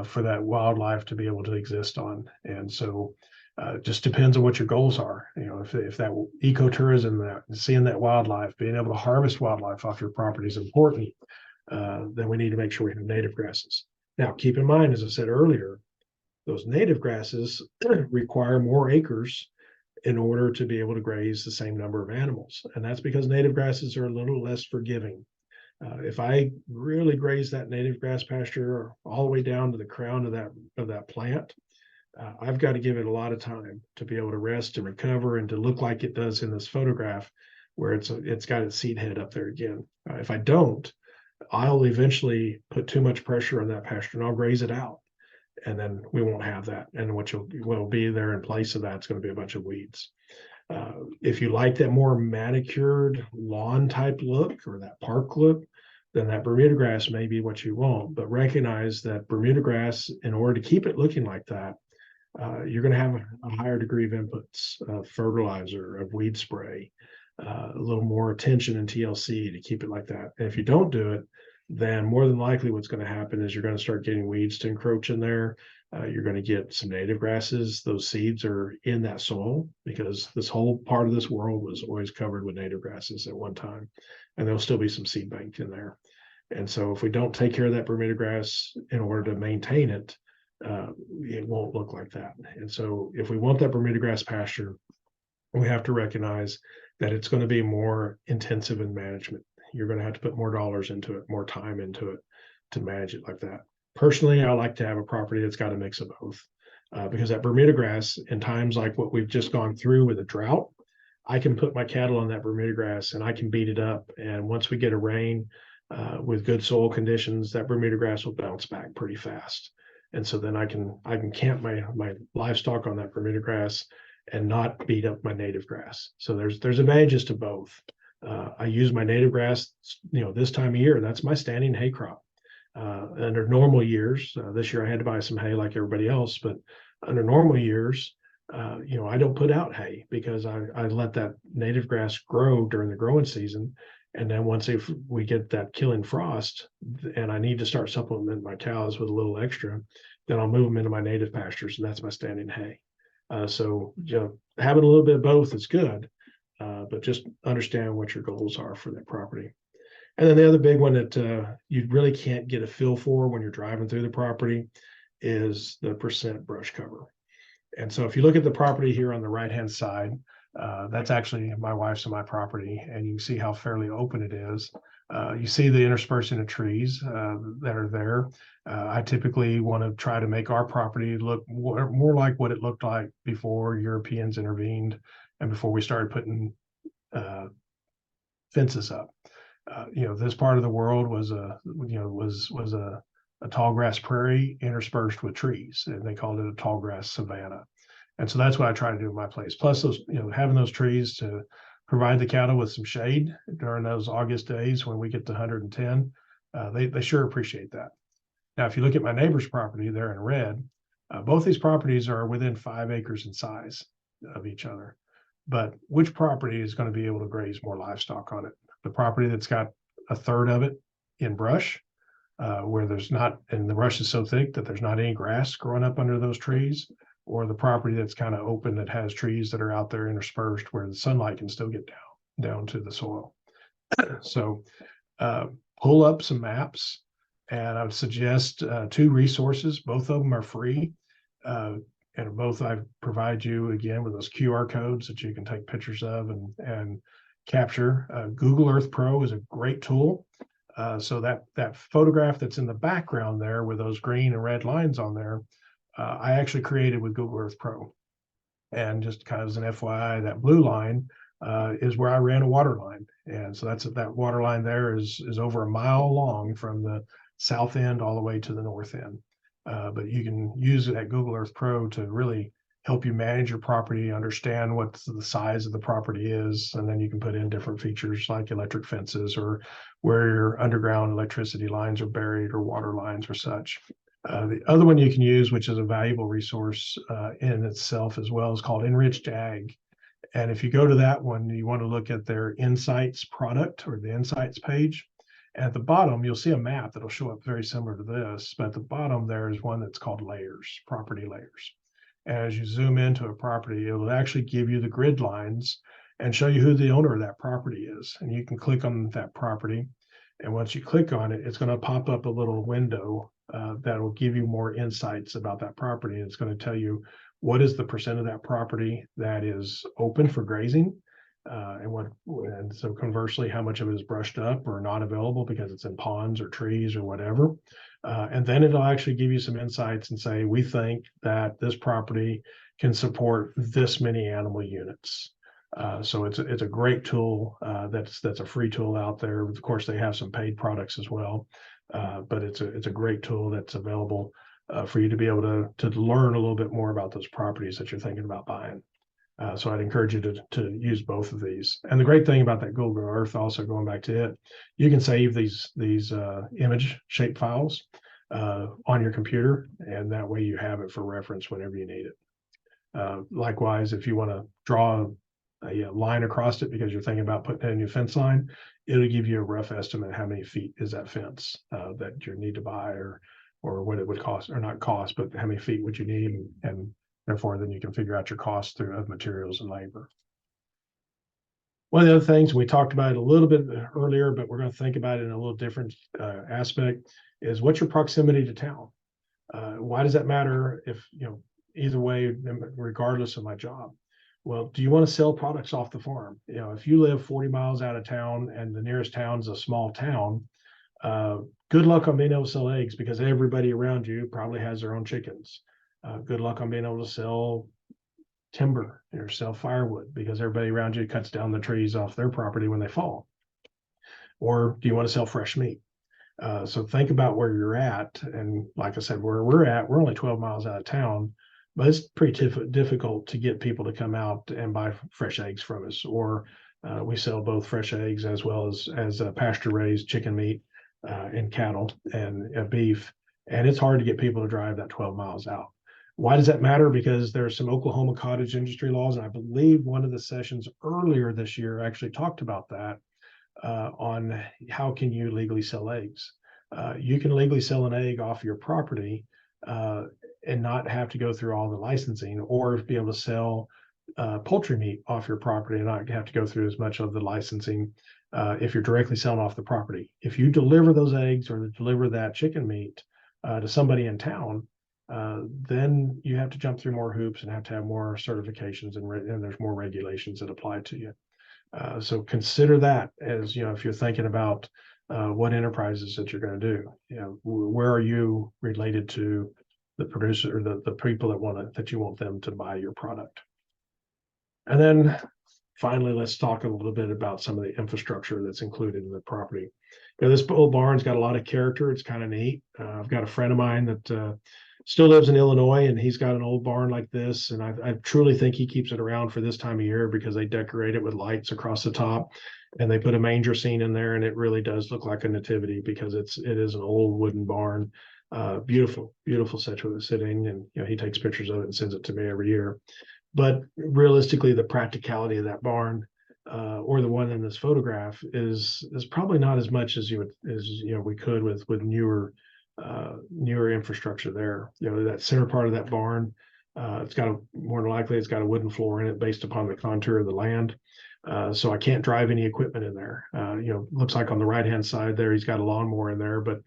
for that wildlife to be able to exist on. And so it just depends on what your goals are. If that ecotourism, that seeing that wildlife, being able to harvest wildlife off your property is important, then we need to make sure we have native grasses. Now, keep in mind, as I said earlier, those native grasses require more acres in order to be able to graze the same number of animals. And that's because native grasses are a little less forgiving. If I really graze that native grass pasture all the way down to the crown of that plant, I've got to give it a lot of time to be able to rest and recover and to look like it does in this photograph, where it's got its seed head up there again. If I don't, I'll eventually put too much pressure on that pasture and I'll graze it out. And then we won't have that. And what will be there in place of that is going to be a bunch of weeds. If you like that more manicured lawn type look, or that park look, then that Bermuda grass may be what you want. But recognize that Bermuda grass, in order to keep it looking like that, you're going to have a higher degree of inputs, of fertilizer, of weed spray, a little more attention in TLC to keep it like that. And if you don't do it, then more than likely what's going to happen is you're going to start getting weeds to encroach in there. You're going to get some native grasses. Those seeds are in that soil because this whole part of this world was always covered with native grasses at one time, and there'll still be some seed bank in there. And so if we don't take care of that Bermuda grass in order to maintain it, it won't look like that. And so if we want that Bermuda grass pasture, we have to recognize that it's going to be more intensive in management. You're going to have to put more dollars into it, more time into it to manage it like that. Personally, I like to have a property that's got a mix of both, because that Bermuda grass, in times like what we've just gone through with a drought, I can put my cattle on that Bermuda grass and I can beat it up. And once we get a rain with good soil conditions, that Bermuda grass will bounce back pretty fast. And so then I can camp my livestock on that Bermuda grass and not beat up my native grass. So there's advantages to both. I use my native grass, this time of year. That's my standing hay crop. Under normal years, this year I had to buy some hay like everybody else, but under normal years, I don't put out hay because I let that native grass grow during the growing season. And then once we get that killing frost and I need to start supplementing my cows with a little extra, then I'll move them into my native pastures, and that's my standing hay. So having a little bit of both is good, but just understand what your goals are for that property. And then the other big one that you really can't get a feel for when you're driving through the property is the percent brush cover. And so if you look at the property here on the right-hand side, that's actually my wife's and my property, and you can see how fairly open it is. You see the interspersing of trees that are there. I typically want to try to make our property look more like what it looked like before Europeans intervened and before we started putting fences up. This part of the world was a tall grass prairie interspersed with trees, and they called it a tall grass savanna. And so that's what I try to do in my place. Plus those, having those trees to provide the cattle with some shade during those August days when we get to 110, they sure appreciate that. Now, if you look at my neighbor's property there in red, both these properties are within 5 acres in size of each other. But which property is going to be able to graze more livestock on it? The property that's got a third of it in brush, where there's not, and the brush is so thick that there's not any grass growing up under those trees, or the property that's kind of open that has trees that are out there interspersed where the sunlight can still get down to the soil. So pull up some maps, and I would suggest 2 resources. Both of them are free, and both I provide you again with those QR codes that you can take pictures of and capture. Google Earth Pro is a great tool. So that photograph that's in the background there with those green and red lines on there, I actually created with Google Earth Pro. And just kind of as an FYI, that blue line is where I ran a water line. And so that water line there is over a mile long from the south end all the way to the north end. But you can use that Google Earth Pro to really help you manage your property, understand what the size of the property is, and then you can put in different features like electric fences or where your underground electricity lines are buried or water lines or such. The other one you can use, which is a valuable resource in itself as well, is called Enriched Ag. And if you go to that one, you want to look at their Insights product or the Insights page. At the bottom, you'll see a map that'll show up very similar to this, but at the bottom there is one that's called layers, property layers. As you zoom into a property, it will actually give you the grid lines and show you who the owner of that property is. And you can click on that property. And once you click on it, it's going to pop up a little window that will give you more insights about that property. It's going to tell you what is the percent of that property that is open for grazing. And so conversely, how much of it is brushed up or not available because it's in ponds or trees or whatever. And then it'll actually give you some insights and say, we think that this property can support this many animal units. So it's a great tool. That's a free tool out there. Of course, they have some paid products as well, but it's a great tool that's available for you to be able to learn a little bit more about those properties that you're thinking about buying. So I'd encourage you to use both of these. And the great thing about that Google Earth, also going back to it, you can save these image shape files on your computer, and that way you have it for reference whenever you need it. Likewise, if you want to draw a line across it because you're thinking about putting in a new fence line, it'll give you a rough estimate how many feet is that fence that you need to buy, or what it would cost, or not cost, but how many feet would you need, and therefore, then you can figure out your cost of materials and labor. One of the other things, we talked about it a little bit earlier, but we're going to think about it in a little different aspect, is what's your proximity to town? Why does that matter if, either way, regardless of my job? Well, do you want to sell products off the farm? If you live 40 miles out of town and the nearest town's a small town, good luck on being able to sell eggs because everybody around you probably has their own chickens. Good luck on being able to sell timber or sell firewood because everybody around you cuts down the trees off their property when they fall. Or do you want to sell fresh meat? So think about where you're at. And like I said, where we're at, we're only 12 miles out of town, but it's pretty difficult to get people to come out and buy fresh eggs from us. Or we sell both fresh eggs as well as pasture raised chicken meat and cattle and beef. And it's hard to get people to drive that 12 miles out. Why does that matter? Because there's some Oklahoma cottage industry laws, and I believe one of the sessions earlier this year actually talked about that on how can you legally sell eggs. You can legally sell an egg off your property and not have to go through all the licensing, or be able to sell poultry meat off your property and not have to go through as much of the licensing if you're directly selling off the property. If you deliver those eggs or deliver that chicken meat to somebody in town, then you have to jump through more hoops and have to have more certifications and there's more regulations that apply to you. So consider that as, if you're thinking about what enterprises that you're going to do, where are you related to the producer or the people that you want them to buy your product. And then finally, let's talk a little bit about some of the infrastructure that's included in the property. This old barn's got a lot of character. It's kind of neat. I've got a friend of mine that still lives in Illinois, and he's got an old barn like this. And I truly think he keeps it around for this time of year because they decorate it with lights across the top, and they put a manger scene in there, and it really does look like a nativity because it is an old wooden barn. Beautiful sitting, and he takes pictures of it and sends it to me every year. But realistically, the practicality of that barn, or the one in this photograph, is probably not as much as we could with newer infrastructure there. That center part of that barn, it's got more than likely it's got a wooden floor in it based upon the contour of the land. So I can't drive any equipment in there. Looks like on the right hand side there, he's got a lawnmower in there, but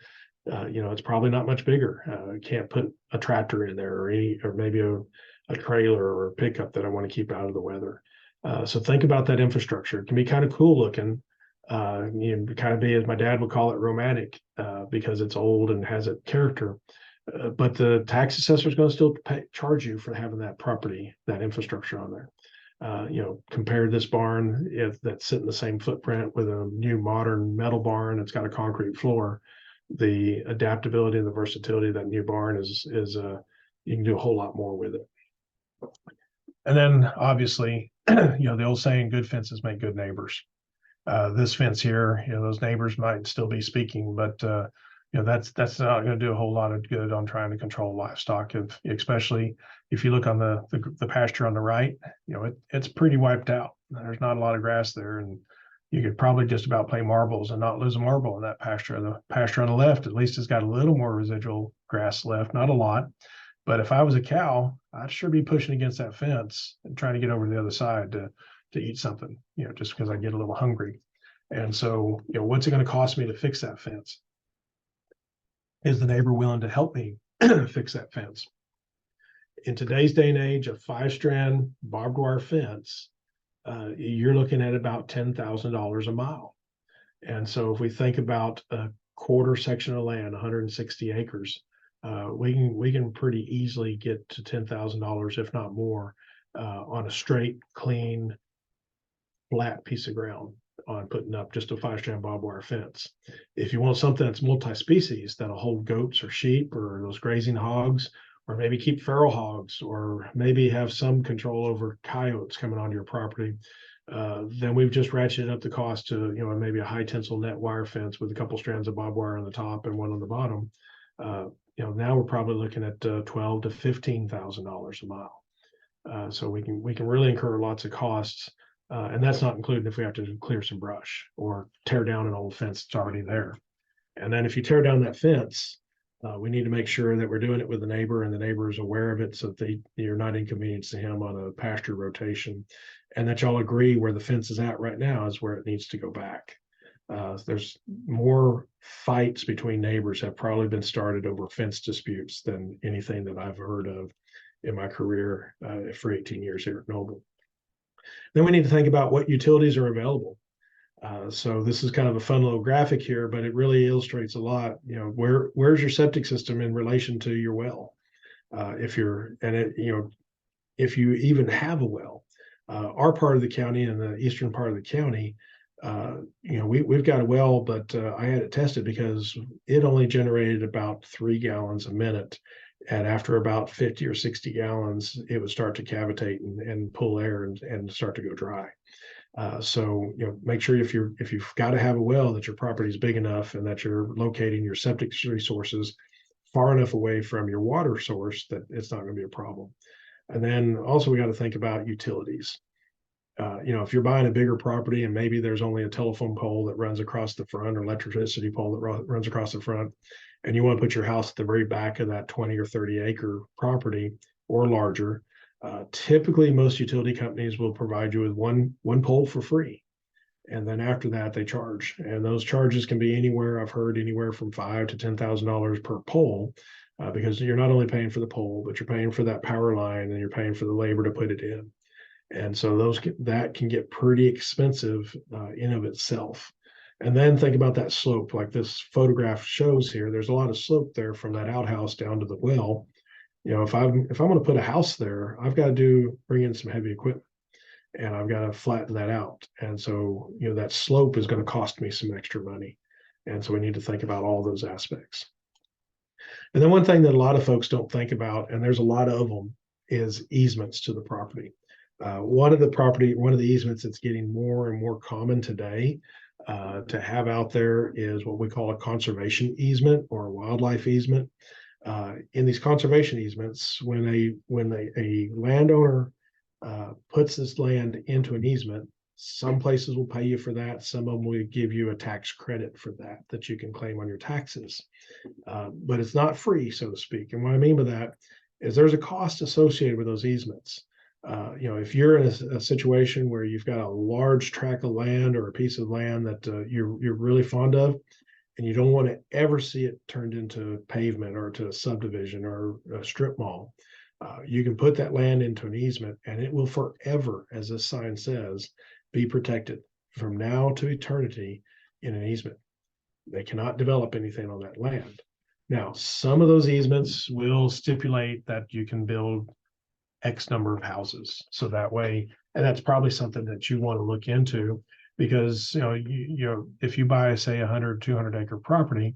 it's probably not much bigger. Can't put a tractor in there or maybe a trailer or a pickup that I want to keep out of the weather. So think about that infrastructure. It can be kind of cool looking. Kind of be, as my dad would call it, romantic because it's old and has a character. But the tax assessor is going to still charge you for having that property, that infrastructure on there. Compare this barn that's sitting the same footprint with a new modern metal barn. It's got a concrete floor. the adaptability and the versatility of that new barn is you can do a whole lot more with it. And then obviously, the old saying, good fences make good neighbors. This fence here, those neighbors might still be speaking, but that's not going to do a whole lot of good on trying to control livestock, especially if you look on the pasture on the right. It's pretty wiped out. There's not a lot of grass there, and you could probably just about play marbles and not lose a marble in that pasture. The pasture on the left, at least, has got a little more residual grass left, not a lot. But if I was a cow, I'd sure be pushing against that fence and trying to get over to the other side to eat something, just because I get a little hungry. And so, what's it going to cost me to fix that fence? Is the neighbor willing to help me fix that fence? In today's day and age, a 5-strand barbed wire fence, you're looking at about $10,000 a mile. And so if we think about a quarter section of land, 160 acres, we can pretty easily get to $10,000, if not more, on a straight, clean, flat piece of ground on putting up just a 5-strand barbed wire fence. If you want something that's multi-species, that'll hold goats or sheep or those grazing hogs, or maybe keep feral hogs, or maybe have some control over coyotes coming onto your property, then we've just ratcheted up the cost to maybe a high tensile net wire fence with a couple strands of barbed wire on the top and one on the bottom. Now we're probably looking at $12,000 to $15,000 a mile. So we can really incur lots of costs, and that's not including if we have to clear some brush or tear down an old fence that's already there. And then if you tear down that fence, we need to make sure that we're doing it with the neighbor and the neighbor is aware of it, so that you're not inconveniencing him on a pasture rotation, and that y'all agree where the fence is at right now is where it needs to go back. There's more fights between neighbors have probably been started over fence disputes than anything that I've heard of in my career for 18 years here at Noble. Then we need to think about what utilities are available. So this is kind of a fun little graphic here, but it really illustrates a lot. Where's your septic system in relation to your well? If you even have a well. Our part of the county and the eastern part of the county, we've got a well, but I had it tested because it only generated about 3 gallons a minute. And after about 50 or 60 gallons, it would start to cavitate and pull air and start to go dry. So make sure if you've got to have a well, that your property is big enough and that you're locating your septic resources far enough away from your water source that it's not going to be a problem. And then also we got to think about utilities. If you're buying a bigger property and maybe there's only a telephone pole that runs across the front or electricity pole that runs across the front, and you want to put your house at the very back of that 20 or 30 acre property or larger, typically most utility companies will provide you with one pole for free. And then after that, they charge. And those charges can be anywhere, I've heard anywhere from $5,000 to $10,000 per pole, because you're not only paying for the pole, but you're paying for that power line and you're paying for the labor to put it in. And so that can get pretty expensive in of itself. And then think about that slope, like this photograph shows here. There's a lot of slope there from that outhouse down to the well. If I'm going to put a house there, I've got to bring in some heavy equipment, and I've got to flatten that out. And so that slope is going to cost me some extra money. And so we need to think about all those aspects. And then one thing that a lot of folks don't think about, and there's a lot of them, is easements to the property. One of the easements that's getting more and more common today to have out there is what we call a conservation easement or a wildlife easement. In these conservation easements, when a landowner puts this land into an easement, some places will pay you for that. Some of them will give you a tax credit for that you can claim on your taxes. But it's not free, so to speak. And what I mean by that is there's a cost associated with those easements. If you're in a situation where you've got a large tract of land or a piece of land that you're really fond of, and you don't want to ever see it turned into pavement or to a subdivision or a strip mall, you can put that land into an easement, and it will forever, as this sign says, be protected from now to eternity in an easement. They cannot develop anything on that land. Now, some of those easements will stipulate that you can build X number of houses. So that way, and that's probably something that you want to look into, because if you buy, say, 100, 200 acre property,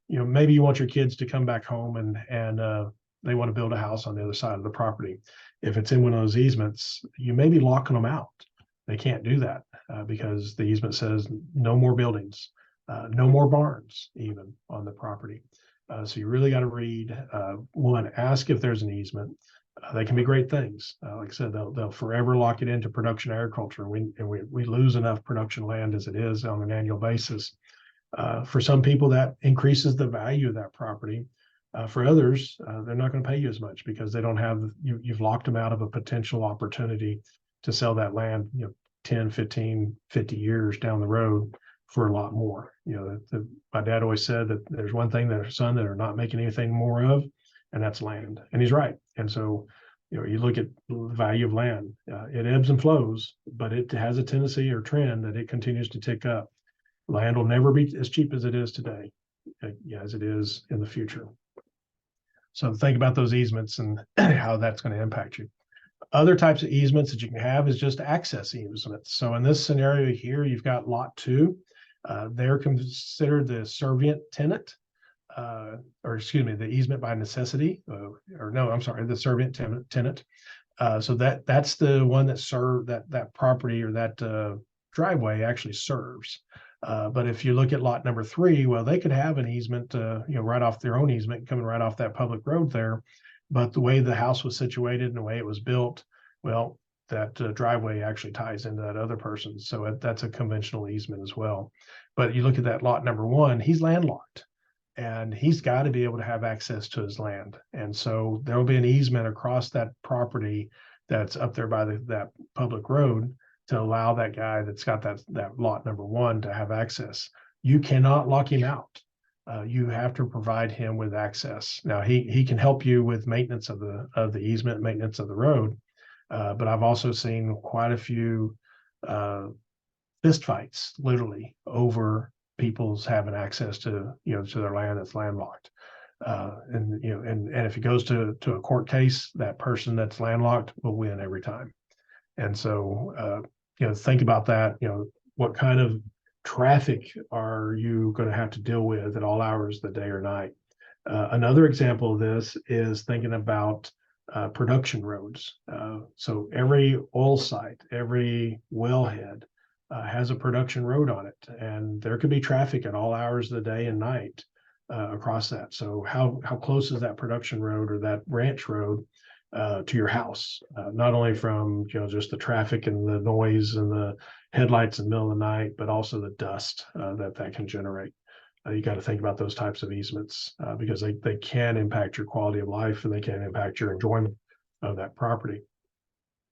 maybe you want your kids to come back home and they want to build a house on the other side of the property. If it's in one of those easements, you may be locking them out. They can't do that because the easement says no more buildings, no more barns, even on the property. So you really got to read. One, ask if there's an easement. They can be great things. Like I said, they'll forever lock it into production agriculture. We lose enough production land as it is on an annual basis. For some people, that increases the value of that property. For others, they're not going to pay you as much because they don't have, you've locked them out of a potential opportunity to sell that land, 10, 15, 50 years down the road for a lot more. My dad always said that there's one thing that our son that are not making anything more of, and that's land. And he's right. And so, you look at the value of land, it ebbs and flows, but it has a tendency or trend that it continues to tick up. Land will never be as cheap as it is today, as it is in the future. So think about those easements and how that's going to impact you. Other types of easements that you can have is just access easements. So in this scenario here, you've got lot 2. They're considered the servient tenant, or excuse me, the easement by necessity, the servient tenant. So that's the one that that property or that driveway actually serves. But if you look at lot number 3, well, they could have an easement, right off their own easement coming right off that public road there. But the way the house was situated and the way it was built, well, that driveway actually ties into that other person. So that's a conventional easement as well. But you look at that lot number 1, he's landlocked and he's got to be able to have access to his land. And so there'll be an easement across that property that's up there by that public road to allow that guy that's got that lot number 1 to have access. You cannot lock him out. You have to provide him with access. Now he can help you with maintenance of the easement, maintenance of the road. But I've also seen quite a few fist fights, literally, over people's having access to their land that's landlocked. And if it goes to a court case, that person that's landlocked will win every time. And so, think about that. What kind of traffic are you going to have to deal with at all hours of the day or night? Another example of this is thinking about production roads. So every oil site, every wellhead has a production road on it, and there could be traffic at all hours of the day and night across that. So how close is that production road or that ranch road to your house? Not only from just the traffic and the noise and the headlights in the middle of the night, but also the dust that can generate. You got to think about those types of easements because they can impact your quality of life and they can impact your enjoyment of that property.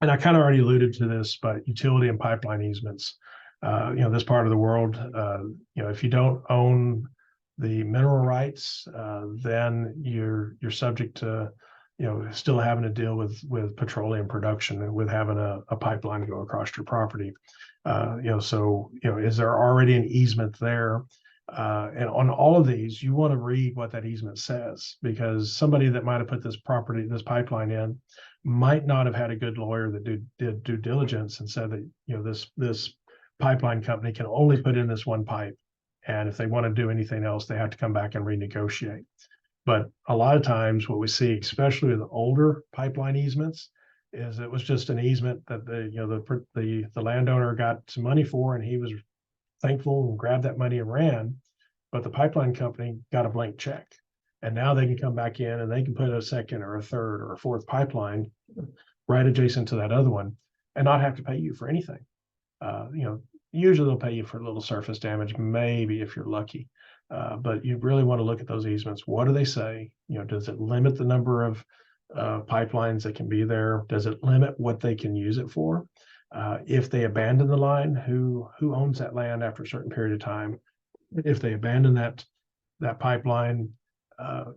And I kind of already alluded to this, but utility and pipeline easements, this part of the world, if you don't own the mineral rights, then you're subject to, still having to deal with petroleum production and with having a pipeline go across your property. Is there already an easement there? And on all of these, you want to read what that easement says, because somebody that might have put this pipeline in might not have had a good lawyer that did due diligence and said that, this pipeline company can only put in this one pipe. And if they want to do anything else, they have to come back and renegotiate. But a lot of times what we see, especially with older pipeline easements, is it was just an easement that the landowner got some money for, and he was thankful and grabbed that money and ran. But the pipeline company got a blank check, and now they can come back in and they can put a second or a third or a fourth pipeline right adjacent to that other one and not have to pay you for anything. Usually they'll pay you for a little surface damage, maybe if you're lucky. But you really want to look at those easements. What do they say? Does it limit the number of pipelines that can be there? Does it limit what they can use it for? If they abandon the line, who owns that land after a certain period of time? If they abandon that pipeline,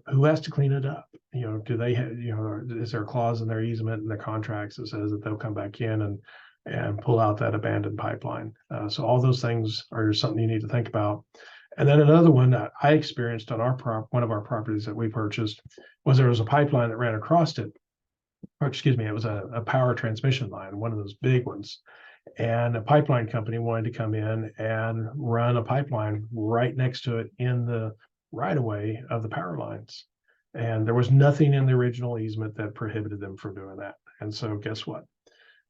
who has to clean it up? Do they have, is there a clause in their easement and the contracts that says that they'll come back in and pull out that abandoned pipeline? So all those things are something you need to think about. And then another one that I experienced on one of our properties that we purchased was there was a pipeline that ran across it. Or excuse me, it was a power transmission line, one of those big ones. And a pipeline company wanted to come in and run a pipeline right next to it in the right away of the power lines. And there was nothing in the original easement that prohibited them from doing that. And so guess what?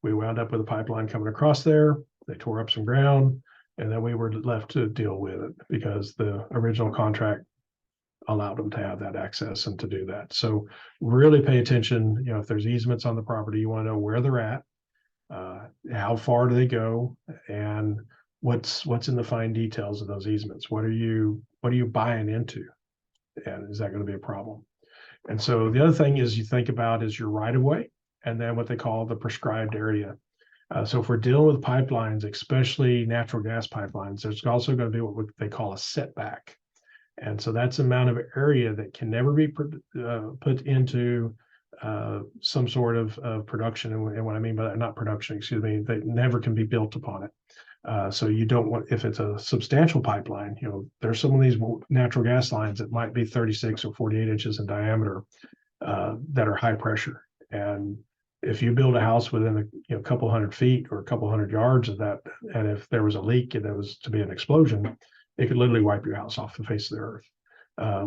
We wound up with a pipeline coming across there. They tore up some ground, and then we were left to deal with it because the original contract allowed them to have that access and to do that. So really pay attention. If there's easements on the property, you want to know where they're at, how far do they go, and what's in the fine details of those easements. What are you buying into, and is that going to be a problem? And so the other thing is you think about is your right of way, and then what they call the prescribed area. So if we're dealing with pipelines, especially natural gas pipelines, there's also going to be what they call a setback. And so that's the amount of area that can never be put into some sort of production. And what I mean by that, not production, excuse me, that never can be built upon it. So you don't want, if it's a substantial pipeline, there's some of these natural gas lines that might be 36 or 48 inches in diameter that are high pressure. And if you build a house within a couple hundred feet or a couple hundred yards of that, and if there was a leak and there was to be an explosion, it could literally wipe your house off the face of the earth.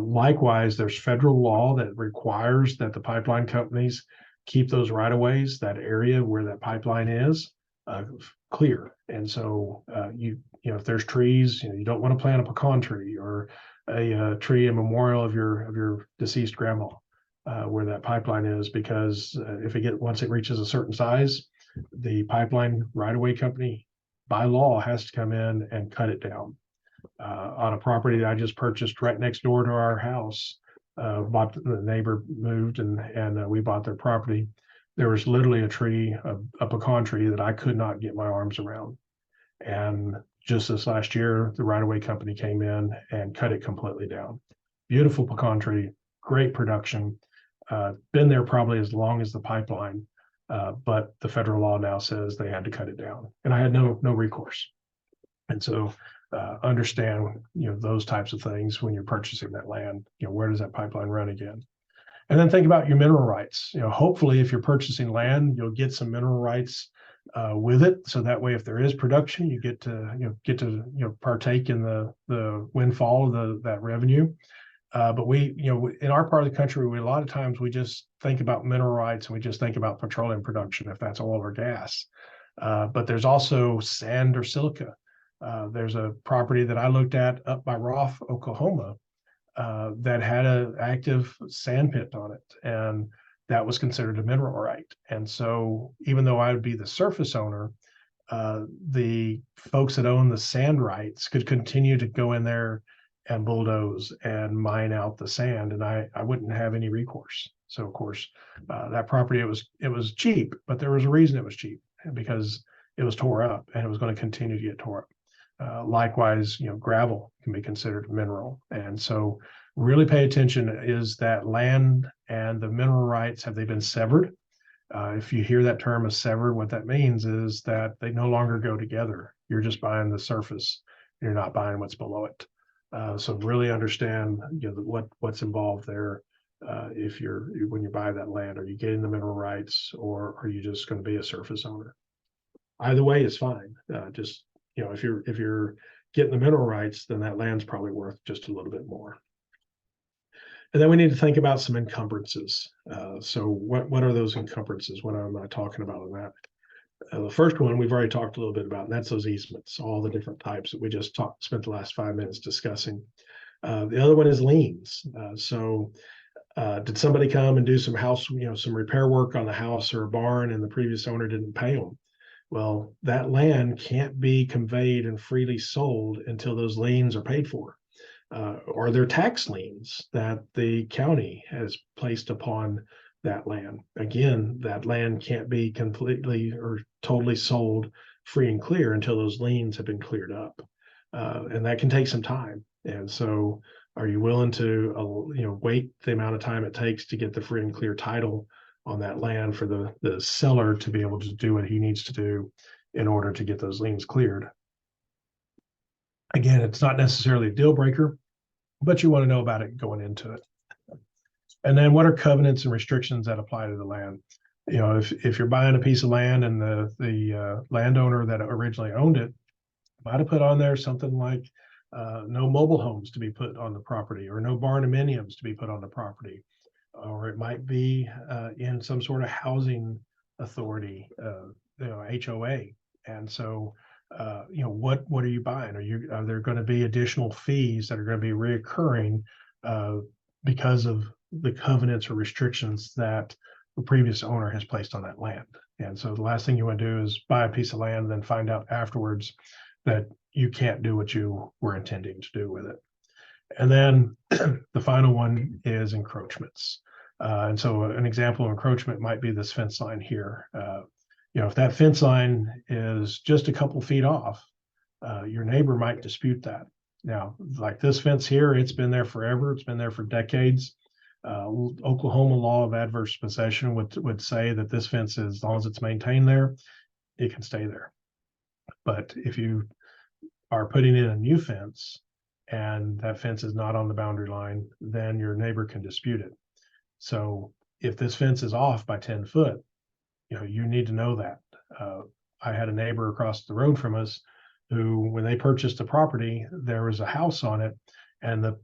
Likewise, there's federal law that requires that the pipeline companies keep those right of ways, that area where that pipeline is, clear. And so if there's trees, you don't want to plant a pecan tree or a tree in memorial of your deceased grandma where that pipeline is, because once it reaches a certain size, the pipeline right of way company by law has to come in and cut it down. On a property that I just purchased right next door to our house, the neighbor moved and we bought their property. There was literally a tree, a pecan tree that I could not get my arms around. And just this last year, the right-of-way company came in and cut it completely down. Beautiful pecan tree, great production. Been there probably as long as the pipeline, but the federal law now says they had to cut it down, and I had no recourse. And so understand those types of things when you're purchasing that land. Where does that pipeline run again? And then think about your mineral rights. Hopefully, if you're purchasing land, you'll get some mineral rights with it, so that way, if there is production, you get to partake in the windfall of that revenue. But we, in our part of the country, a lot of times we just think about mineral rights and we just think about petroleum production, if that's oil or gas. But there's also sand or silica. There's a property that I looked at up by Roth, Oklahoma, that had an active sand pit on it, and that was considered a mineral right. And so even though I would be the surface owner, the folks that own the sand rights could continue to go in there and bulldoze and mine out the sand, and I wouldn't have any recourse. So of course, that property, it was cheap, but there was a reason it was cheap, because it was tore up and it was going to continue to get tore up. Likewise, gravel can be considered a mineral. And so really pay attention, is that land and the mineral rights, have they been severed? If you hear that term as severed, what that means is that they no longer go together. You're just buying the surface. You're not buying what's below it. So really understand what's involved there. When you buy that land, are you getting the mineral rights, or are you just going to be a surface owner? Either way is fine. Just if you're getting the mineral rights, then that land's probably worth just a little bit more. And then we need to think about some encumbrances. So what are those encumbrances? What am I talking about in that? The first one we've already talked a little bit about, and that's those easements, all the different types that we just spent the last 5 minutes discussing. The other one is liens. Did somebody come and do some some repair work on the house or a barn, and the previous owner didn't pay them? Well, that land can't be conveyed and freely sold until those liens are paid for. Or they're tax liens that the county has placed upon that land. Again, that land can't be completely or totally sold free and clear until those liens have been cleared up. And that can take some time. And so are you willing to wait the amount of time it takes to get the free and clear title on that land for the seller to be able to do what he needs to do in order to get those liens cleared? Again, it's not necessarily a deal breaker, but you want to know about it going into it. And then what are covenants and restrictions that apply to the land? If you're buying a piece of land and the landowner that originally owned it might have put on there something like no mobile homes to be put on the property, or no barndominiums to be put on the property, or it might be in some sort of housing authority, HOA. And so, what are you buying? Are there going to be additional fees that are going to be reoccurring because of the covenants or restrictions that the previous owner has placed on that land? And so the last thing you want to do is buy a piece of land and then find out afterwards that you can't do what you were intending to do with it. And then the final one is encroachments. And so an example of encroachment might be this fence line here. If that fence line is just a couple feet off, your neighbor might dispute that. Now, like this fence here, it's been there forever. It's been there for decades. Oklahoma law of adverse possession would say that this fence, as long as it's maintained there, it can stay there. But if you are putting in a new fence and that fence is not on the boundary line, then your neighbor can dispute it. So if this fence is off by 10 foot, you need to know that. I had a neighbor across the road from us who, when they purchased the property, there was a house on it, and the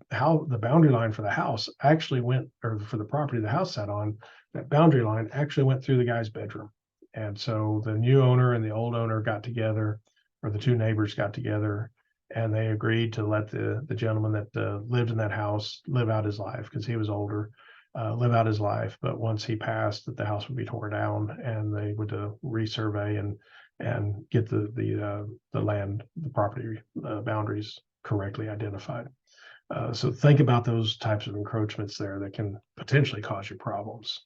boundary line for the house actually went, or for the property the house sat on, that boundary line actually went through the guy's bedroom. And so the new owner and the old owner got together, or the two neighbors got together, and they agreed to let the gentleman that lived in that house live out his life, because he was older, live out his life. But once he passed, that the house would be torn down, and they would resurvey and get the land, the property boundaries correctly identified. So think about those types of encroachments there that can potentially cause you problems.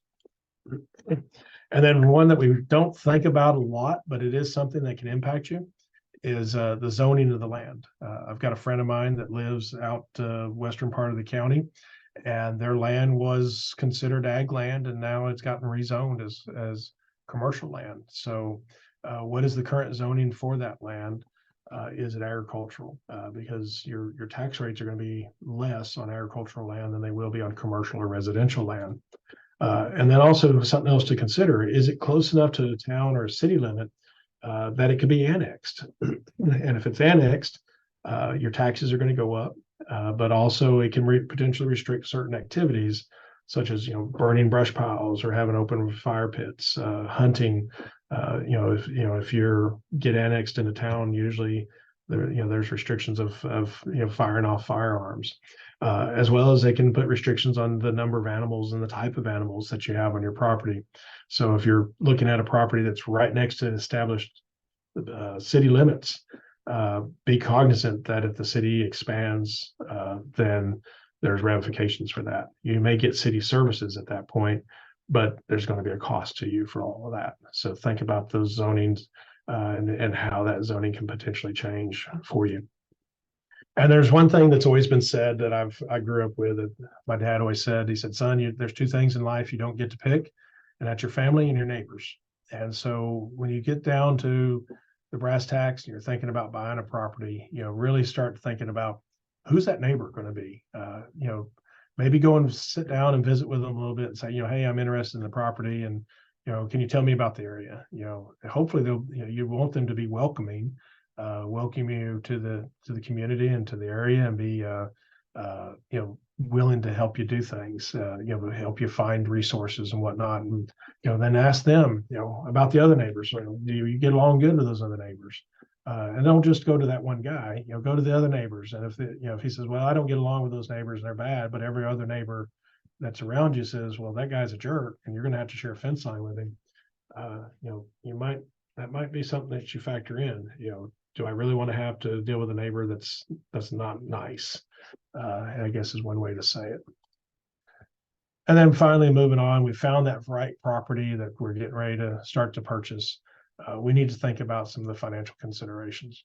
And then one that we don't think about a lot, but it is something that can impact you, is the zoning of the land. I've got a friend of mine that lives out western part of the county, and their land was considered ag land, and now it's gotten rezoned as commercial land. So what is the current zoning for that land? Is it agricultural? Because your tax rates are going to be less on agricultural land than they will be on commercial or residential land. And then also something else to consider: is it close enough to a town or a city limit that it could be annexed? And if it's annexed, your taxes are going to go up, but also it can potentially restrict certain activities, such as burning brush piles or having open fire pits, hunting. If you get annexed into town, usually there's restrictions of firing off firearms, as well as they can put restrictions on the number of animals and the type of animals that you have on your property. So if you're looking at a property that's right next to established city limits, be cognizant that if the city expands, then there's ramifications for that. You may get city services at that point, but there's going to be a cost to you for all of that. So think about those zonings and how that zoning can potentially change for you. And there's one thing that's always been said that I grew up with. That my dad always said. He said, "Son, there's two things in life you don't get to pick, and that's your family and your neighbors." And so when you get down to the brass tacks and you're thinking about buying a property, really start thinking about who's that neighbor going to be. Maybe go and sit down and visit with them a little bit and say, hey, I'm interested in the property, and can you tell me about the area? Hopefully you want them to be welcoming, welcome you to the community and to the area, and be willing to help you do things, help you find resources and whatnot. And then ask them about the other neighbors. Do you get along good with those other neighbors? And don't just go to that one guy. Go to the other neighbors. And if he says, well, I don't get along with those neighbors, they're bad, but every other neighbor that's around you says, well, that guy's a jerk, and you're going to have to share a fence line with him. That might be something that you factor in. Do I really want to have to deal with a neighbor that's not nice? I guess is one way to say it. And then finally, moving on, we found that right property that we're getting ready to start to purchase. We need to think about some of the financial considerations.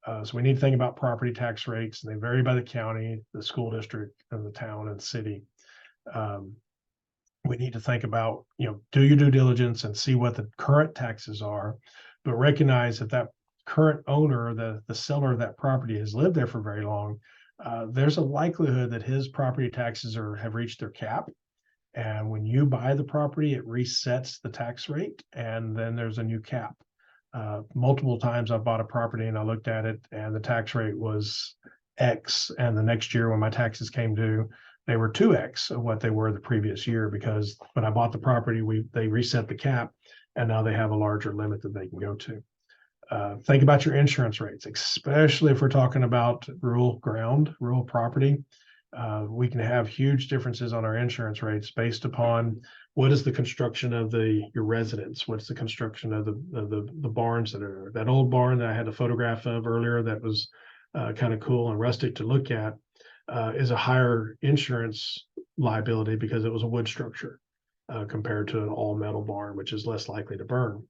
So we need to think about property tax rates, and they vary by the county, the school district, and the town and city. We need to think about, do your due diligence and see what the current taxes are, but recognize that current owner, the seller of that property, has lived there for very long. There's a likelihood that his property taxes have reached their cap. And when you buy the property, it resets the tax rate, and then there's a new cap. Multiple times I've bought a property and I looked at it, and the tax rate was X, and the next year when my taxes came due, they were 2X of what they were the previous year, because when I bought the property, they reset the cap, and now they have a larger limit that they can go to. Think about your insurance rates, especially if we're talking about rural ground, rural property. We can have huge differences on our insurance rates based upon what is the construction of your residence, what's the construction of the barns that are that old barn that I had a photograph of earlier that was kind of cool and rustic to look at, is a higher insurance liability because it was a wood structure compared to an all metal barn, which is less likely to burn.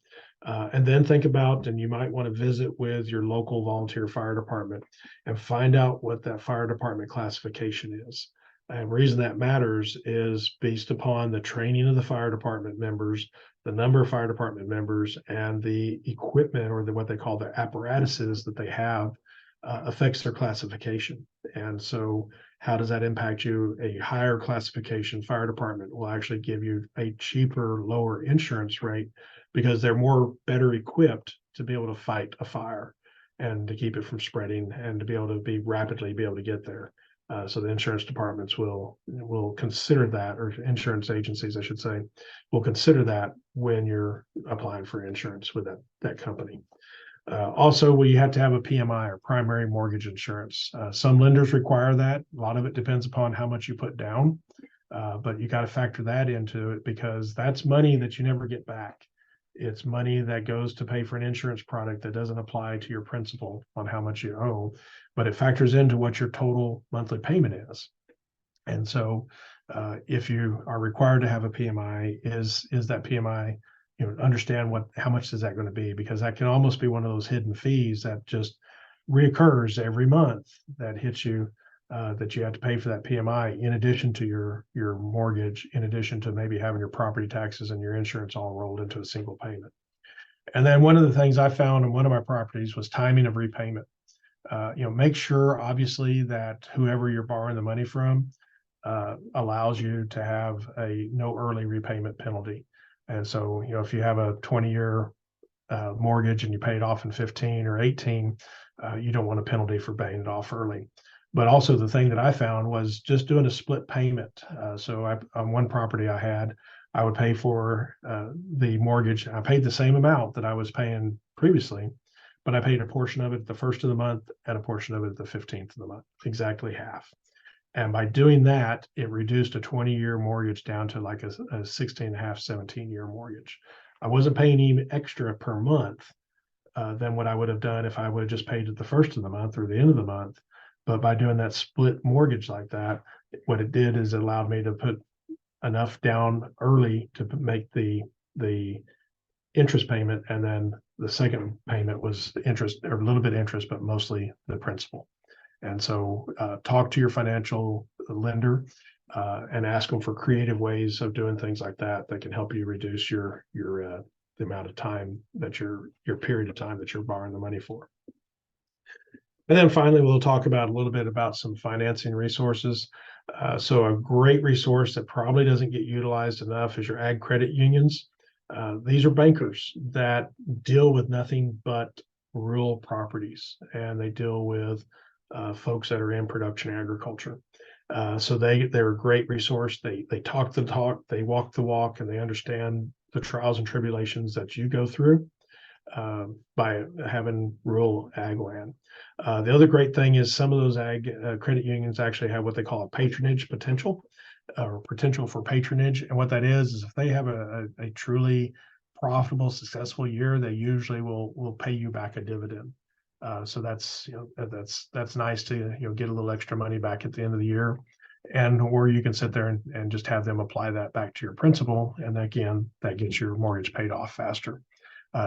And then think about, and you might want to visit with your local volunteer fire department and find out what that fire department classification is. And the reason that matters is based upon the training of the fire department members, the number of fire department members, and the equipment, or what they call the apparatuses that they have, affects their classification. And so how does that impact you? A higher classification fire department will actually give you a cheaper, lower insurance rate because they're better equipped to be able to fight a fire and to keep it from spreading and to be able to rapidly be able to get there. So the insurance departments will consider that, or insurance agencies, I should say, will consider that when you're applying for insurance with that company. Also, you have to have a PMI, or primary mortgage insurance. Some lenders require that. A lot of it depends upon how much you put down, but you got to factor that into it because that's money that you never get back. It's money that goes to pay for an insurance product that doesn't apply to your principal on how much you owe, but it factors into what your total monthly payment is. And so if you are required to have a PMI, is that PMI, understand how much is that going to be, because that can almost be one of those hidden fees that just reoccurs every month that hits you, that you have to pay for that PMI in addition to your mortgage, in addition to maybe having your property taxes and your insurance all rolled into a single payment. And then one of the things I found in one of my properties was timing of repayment. Make sure obviously that whoever you're borrowing the money from allows you to have a no early repayment penalty. And so, if you have a 20-year mortgage and you pay it off in 15 or 18, you don't want a penalty for paying it off early. But also the thing that I found was just doing a split payment. So on one property I would pay for the mortgage. I paid the same amount that I was paying previously, but I paid a portion of it the first of the month and a portion of it the 15th of the month, exactly half. And by doing that, it reduced a 20-year mortgage down to like a 16 and a half, 17-year mortgage. I wasn't paying even extra per month than what I would have done if I would have just paid at the first of the month or the end of the month. But by doing that split mortgage like that, what it did is it allowed me to put enough down early to make the interest payment, and then the second payment was the interest, or a little bit interest, but mostly the principal. And so talk to your financial lender and ask them for creative ways of doing things like that can help you reduce the amount of time that your period of time that you're borrowing the money for. And then finally, we'll talk about a little bit about some financing resources. So a great resource that probably doesn't get utilized enough is your ag credit unions. These are bankers that deal with nothing but rural properties, and they deal with folks that are in production agriculture. So they're a great resource. They talk the talk, they walk the walk, and they understand the trials and tribulations that you go through by having rural ag land. The other great thing is some of those ag credit unions actually have what they call a patronage potential, or potential for patronage. And what that is if they have a truly profitable, successful year, they usually will pay you back a dividend. So that's nice to get a little extra money back at the end of the year, or you can sit there and just have them apply that back to your principal, and again that gets your mortgage paid off faster.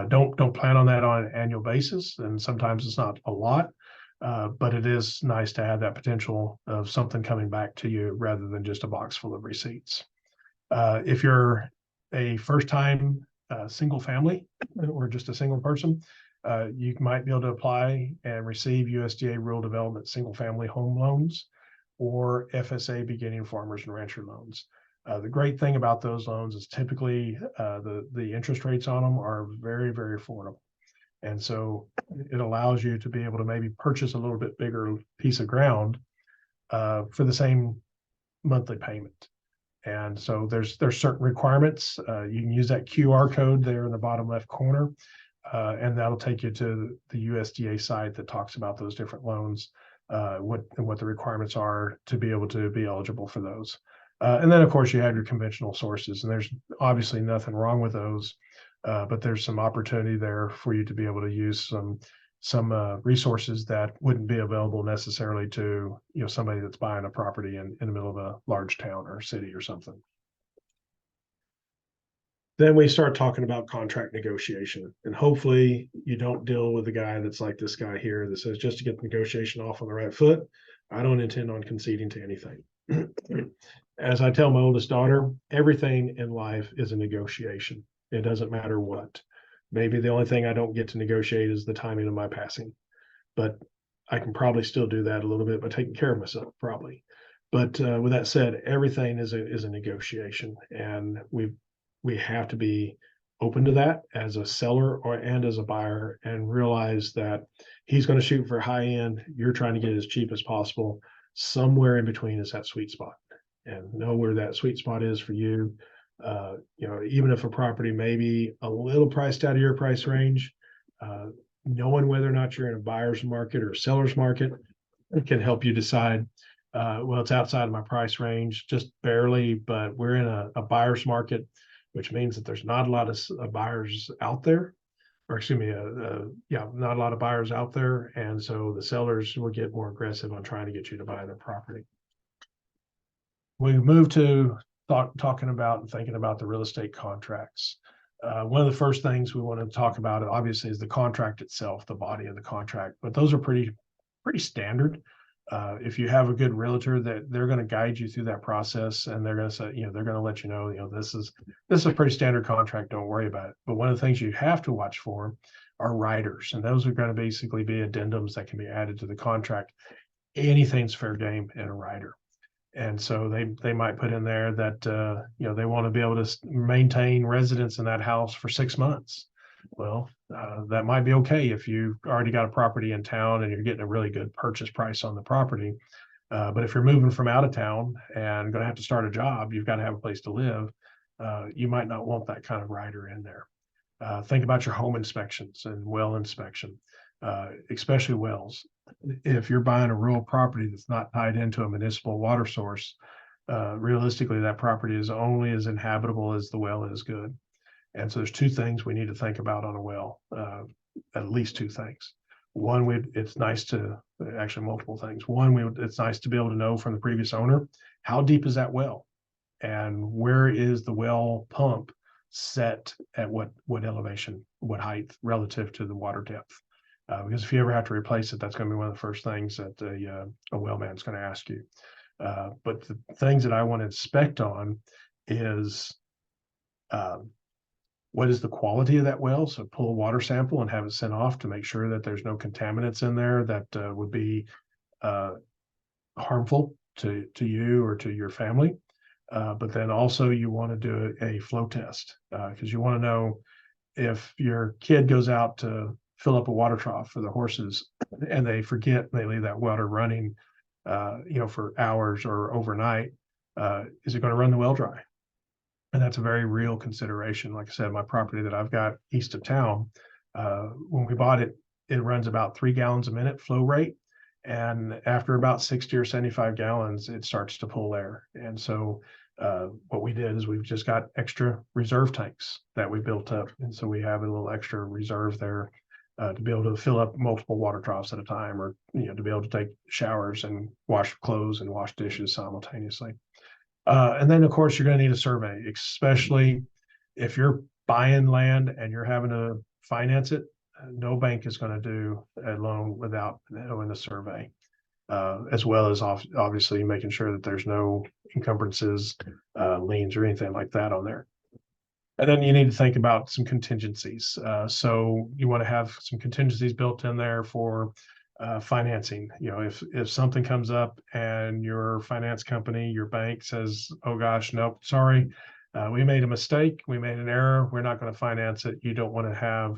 Don't plan on that on an annual basis, and sometimes it's not a lot, but it is nice to have that potential of something coming back to you rather than just a box full of receipts. If you're a first-time single family or just a single person, you might be able to apply and receive USDA Rural Development Single Family Home Loans or FSA Beginning Farmers and Rancher Loans. The great thing about those loans is typically the interest rates on them are very, very affordable. And so it allows you to be able to maybe purchase a little bit bigger piece of ground for the same monthly payment. And so there's certain requirements. You can use that QR code there in the bottom left corner, and that'll take you to the USDA site that talks about those different loans, what the requirements are to be able to be eligible for those. And then, of course, you have your conventional sources, and there's obviously nothing wrong with those, but there's some opportunity there for you to be able to use some resources that wouldn't be available necessarily to somebody that's buying a property in the middle of a large town or city or something. Then we start talking about contract negotiation, and hopefully you don't deal with the guy that's like this guy here that says, just to get the negotiation off on the right foot, I don't intend on conceding to anything. As I tell my oldest daughter, everything in life is a negotiation. It doesn't matter what. Maybe the only thing I don't get to negotiate is the timing of my passing, but I can probably still do that a little bit by taking care of myself, probably. But with that said, everything is a negotiation, and we have to be open to that as a seller and as a buyer, and realize that he's going to shoot for high end. You're trying to get it as cheap as possible. Somewhere in between is that sweet spot, and know where that sweet spot is for you. Even if a property may be a little priced out of your price range, knowing whether or not you're in a buyer's market or a seller's market can help you decide, well, it's outside of my price range, just barely, but we're in a buyer's market, which means that there's not a lot of buyers out there, or excuse me, not a lot of buyers out there. And so the sellers will get more aggressive on trying to get you to buy their property. We move to talking about and thinking about the real estate contracts. One of the first things we want to talk about, obviously, is the contract itself, the body of the contract, but those are pretty standard. If you have a good realtor, that they're going to guide you through that process, and they're going to say, they're going to let you know, this is a pretty standard contract. Don't worry about it. But one of the things you have to watch for are riders, and those are going to basically be addendums that can be added to the contract. Anything's fair game in a rider. And so they might put in there that they want to be able to maintain residence in that house for 6 months. Well, that might be okay if you've already got a property in town and you're getting a really good purchase price on the property. But if you're moving from out of town and going to have to start a job, you've got to have a place to live. You might not want that kind of rider in there. Think about your home inspections and well inspection, especially wells. If you're buying a rural property that's not tied into a municipal water source, realistically, that property is only as inhabitable as the well is good. And so there's two things we need to think about on a well, at least two things. One, it's nice to, actually multiple things. One, it's nice to be able to know from the previous owner, how deep is that well? And where is the well pump set at what elevation, what height relative to the water depth? Because if you ever have to replace it, that's going to be one of the first things that a well man's going to ask you. But the things that I want to inspect on is what is the quality of that well? So pull a water sample and have it sent off to make sure that there's no contaminants in there that would be harmful to you or to your family. But then also you want to do a flow test, because you want to know if your kid goes out to fill up a water trough for the horses and they forget, and they leave that water running, for hours or overnight, is it going to run the well dry? And that's a very real consideration. Like I said, my property that I've got east of town, when we bought it, it runs about 3 gallons a minute flow rate. And after about 60 or 75 gallons, it starts to pull air. And so what we did is we've just got extra reserve tanks that we built up. And so we have a little extra reserve there to be able to fill up multiple water troughs at a time, or, to be able to take showers and wash clothes and wash dishes simultaneously. And then, of course, you're going to need a survey, especially if you're buying land and you're having to finance it. No bank is going to do a loan without doing a survey, as well as obviously making sure that there's no encumbrances, liens, or anything like that on there. And then you need to think about some contingencies. So you want to have some contingencies built in there for financing. If something comes up and your finance company, your bank says, oh gosh, nope, sorry, we made a mistake, we made an error, we're not going to finance it. You don't want to have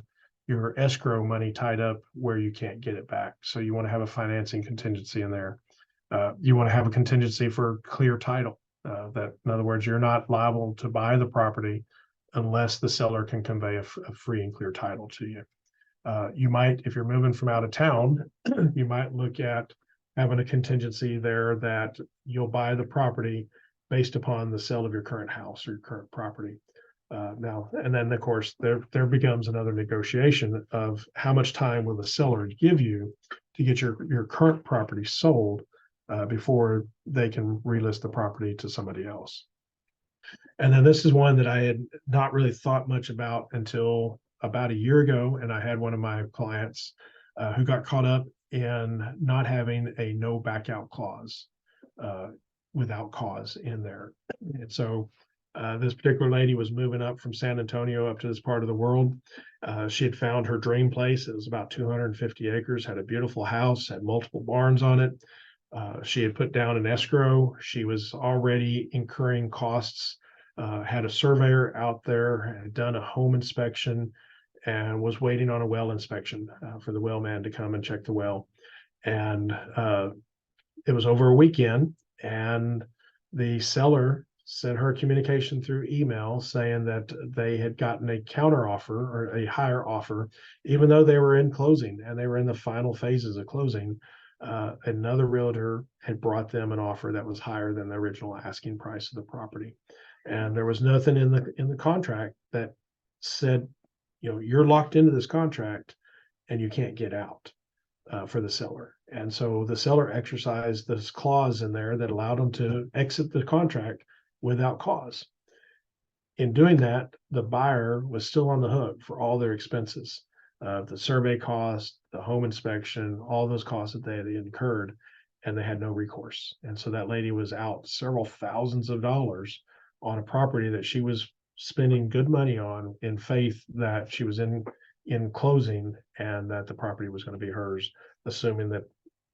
your escrow money tied up where you can't get it back. So you want to have a financing contingency in there. You want to have a contingency for clear title. That, in other words, you're not liable to buy the property unless the seller can convey a free and clear title to you. You might, if you're moving from out of town, you might look at having a contingency there that you'll buy the property based upon the sale of your current house or your current property. Now, and then of course there becomes another negotiation of how much time will the seller give you to get your current property sold before they can relist the property to somebody else. And then this is one that I had not really thought much about until about a year ago, and I had one of my clients who got caught up in not having a no back out clause without cause in there. And so this particular lady was moving up from San Antonio up to this part of the world. She had found her dream place. It was about 250 acres, had a beautiful house, had multiple barns on it. She had put down an escrow. She was already incurring costs, had a surveyor out there, had done a home inspection, and was waiting on a well inspection for the well man to come and check the well. And it was over a weekend, and the seller sent her communication through email saying that they had gotten a counter offer or a higher offer, even though they were in closing and they were in the final phases of closing. Another realtor had brought them an offer that was higher than the original asking price of the property, and there was nothing in the contract that said, you know, you're locked into this contract and you can't get out for the seller. And so the seller exercised this clause in there that allowed them to exit the contract without cause. In doing that, the buyer was still on the hook for all their expenses, the survey cost, the home inspection, all those costs that they had incurred, and they had no recourse. And so that lady was out several thousands of dollars on a property that she was spending good money on in faith that she was in closing and that the property was going to be hers, assuming that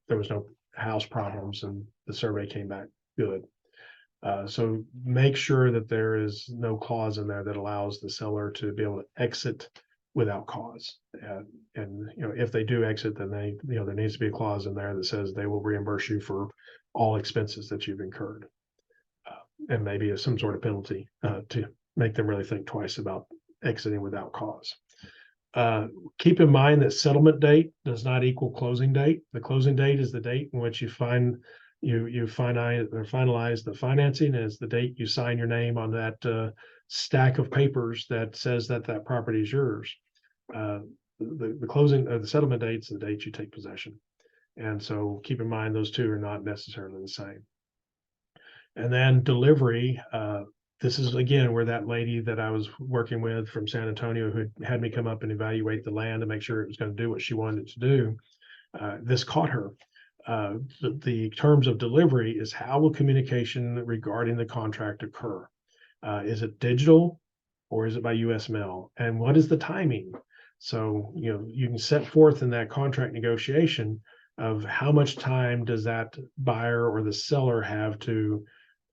there was no house problems and the survey came back good. So make sure that there is no clause in there that allows the seller to be able to exit without cause. And you know, if they do exit, then they, you know, there needs to be a clause in there that says they will reimburse you for all expenses that you've incurred, and maybe some sort of penalty to make them really think twice about exiting without cause. Keep in mind that settlement date does not equal closing date. The closing date is the date in which you finalize the financing, and it's the date you sign your name on that stack of papers that says that that property is yours. The closing or the settlement date is the date you take possession. And so keep in mind those two are not necessarily the same. And then delivery, this is again where that lady that I was working with from San Antonio who had me come up and evaluate the land to make sure it was going to do what she wanted it to do. This caught her. The terms of delivery is how will communication regarding the contract occur? Is it digital or is it by US mail? And what is the timing? So, you know, you can set forth in that contract negotiation of how much time does that buyer or the seller have to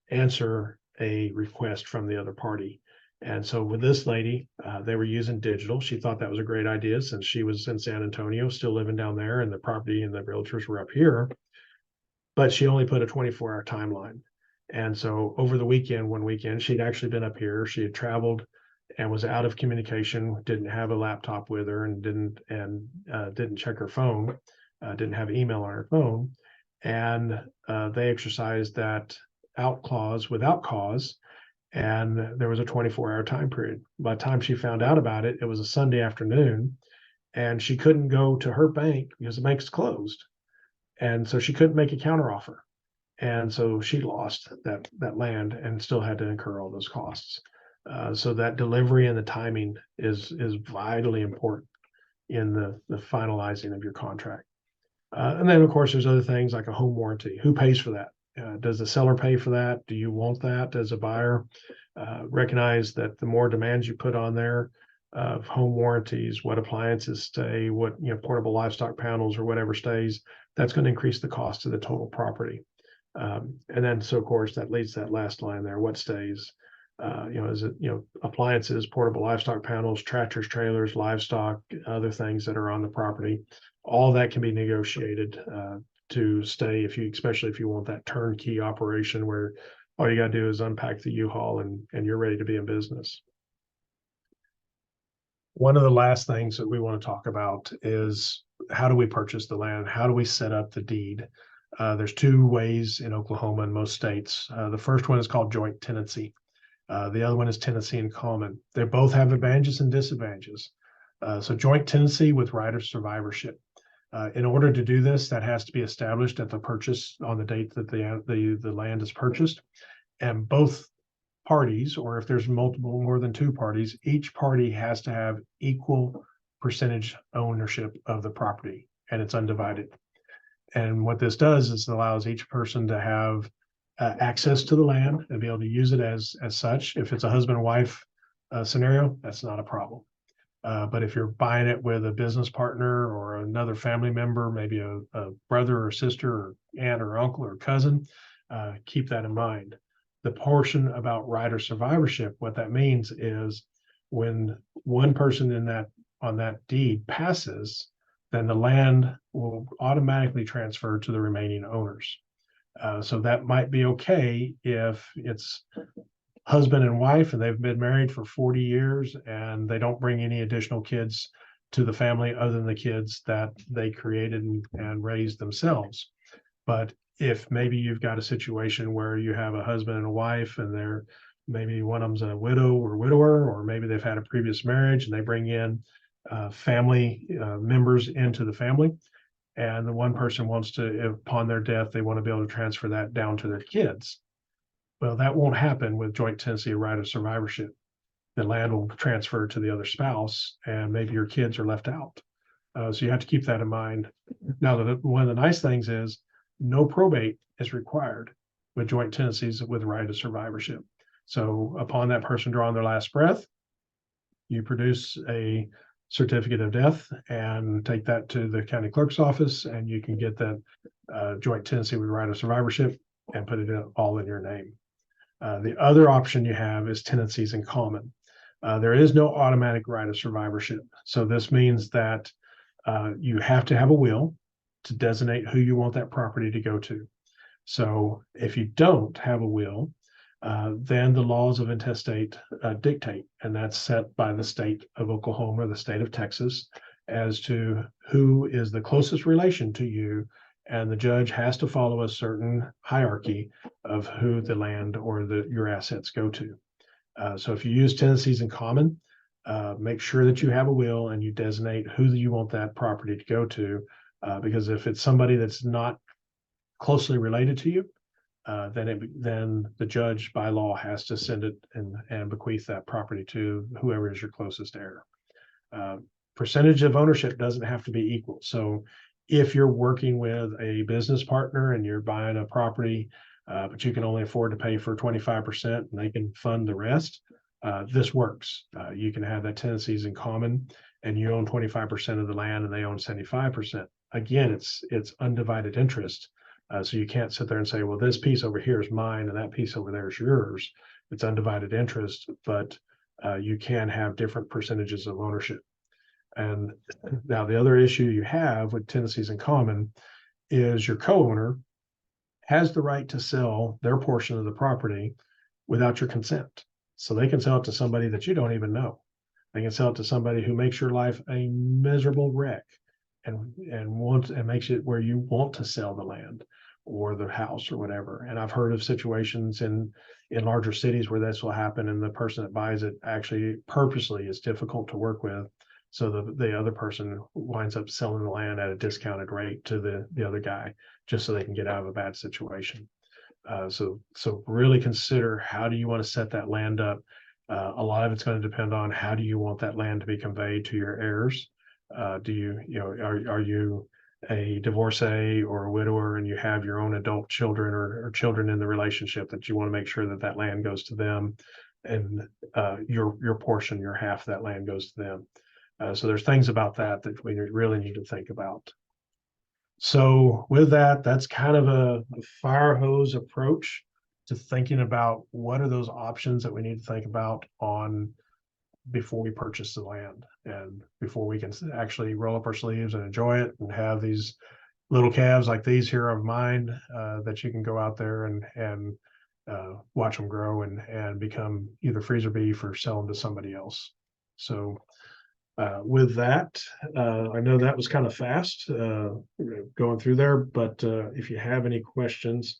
answer a request from the other party. And so with this lady, they were using digital. She thought that was a great idea since she was in San Antonio, still living down there, and the property and the realtors were up here. But she only put a 24-hour timeline. And so over the weekend, one weekend, she'd actually been up here. She had traveled and was out of communication, didn't have a laptop with her, and didn't check her phone, didn't have email on her phone. And they exercised that out clause without cause, and there was a 24-hour time period. By the time she found out about it, it was a Sunday afternoon, and she couldn't go to her bank because the bank's closed, and so she couldn't make a counteroffer, and so she lost that land and still had to incur all those costs. So that delivery and the timing is vitally important in the finalizing of your contract. And then of course there's other things like a home warranty. Who pays for that? Does the seller pay for that? Do you want that as a buyer? Recognize that the more demands you put on there of home warranties, what appliances stay, what, you know, portable livestock panels or whatever stays, that's going to increase the cost of the total property. And then, so of course, that leads to that last line there, what stays. Is it, appliances, portable livestock panels, tractors, trailers, livestock, other things that are on the property. All that can be negotiated to stay especially if you want that turnkey operation where all you got to do is unpack the U-Haul and you're ready to be in business. One of the last things that we want to talk about is how do we purchase the land? How do we set up the deed? There's two ways in Oklahoma and most states. The first one is called joint tenancy. The other one is tenancy in common. They both have advantages and disadvantages. So joint tenancy with right of survivorship. In order to do this, that has to be established at the purchase on the date that the land is purchased. And both parties, or if there's more than two parties, each party has to have equal percentage ownership of the property, and it's undivided. And what this does is it allows each person to have access to the land and be able to use it as such. If it's a husband and wife scenario, that's not a problem. But if you're buying it with a business partner or another family member, maybe a brother or sister or aunt or uncle or cousin, keep that in mind. The portion about right of survivorship, what that means is when one person on that deed passes, then the land will automatically transfer to the remaining owners. So that might be okay if it's husband and wife and they've been married for 40 years and they don't bring any additional kids to the family other than the kids that they created and raised themselves. But if maybe you've got a situation where you have a husband and a wife and maybe one of them's a widow or widower, or maybe they've had a previous marriage and they bring in family members into the family, and the one person wants to, upon their death, they want to be able to transfer that down to their kids. Well, that won't happen with joint tenancy or right of survivorship. The land will transfer to the other spouse, and maybe your kids are left out. So you have to keep that in mind. Now, one of the nice things is no probate is required with joint tenancies with right of survivorship. So upon that person drawing their last breath, you produce a certificate of death and take that to the county clerk's office, and you can get that joint tenancy with right of survivorship and put it all in your name. The other option you have is tenancies in common. There is no automatic right of survivorship. So this means that you have to have a will to designate who you want that property to go to. So if you don't have a will, then the laws of intestate dictate, and that's set by the state of Oklahoma, the state of Texas, as to who is the closest relation to you, and the judge has to follow a certain hierarchy of who the land or your assets go to. So if you use tenancies in common, make sure that you have a will and you designate who you want that property to go to, because if it's somebody that's not closely related to you, then the judge by law has to send it and bequeath that property to whoever is your closest heir. Percentage of ownership doesn't have to be equal. So if you're working with a business partner and you're buying a property, but you can only afford to pay for 25% and they can fund the rest, this works. You can have that tenancies in common and you own 25% of the land and they own 75%. Again, it's undivided interest. So you can't sit there and say, well, this piece over here is mine and that piece over there is yours. It's undivided interest, but you can have different percentages of ownership. And now the other issue you have with tenancies in common is your co-owner has the right to sell their portion of the property without your consent. So they can sell it to somebody that you don't even know. They can sell it to somebody who makes your life a miserable wreck and makes it where you want to sell the land or the house or whatever. And I've heard of situations in larger cities where this will happen, and the person that buys it actually purposely is difficult to work with. So the other person winds up selling the land at a discounted rate to the other guy just so they can get out of a bad situation. So really consider, how do you want to set that land up? A lot of it's going to depend on how do you want that land to be conveyed to your heirs. Are you a divorcee or a widower and you have your own adult children or children in the relationship that you want to make sure that land goes to them, and your portion, your half of that land goes to them. So there's things about that we really need to think about. So with that, that's kind of a fire hose approach to thinking about what are those options that we need to think about on before we purchase the land and before we can actually roll up our sleeves and enjoy it and have these little calves like these here of mine that you can go out there and watch them grow and become either freezer beef or sell them to somebody else. So with that, I know that was kind of fast going through there, but if you have any questions,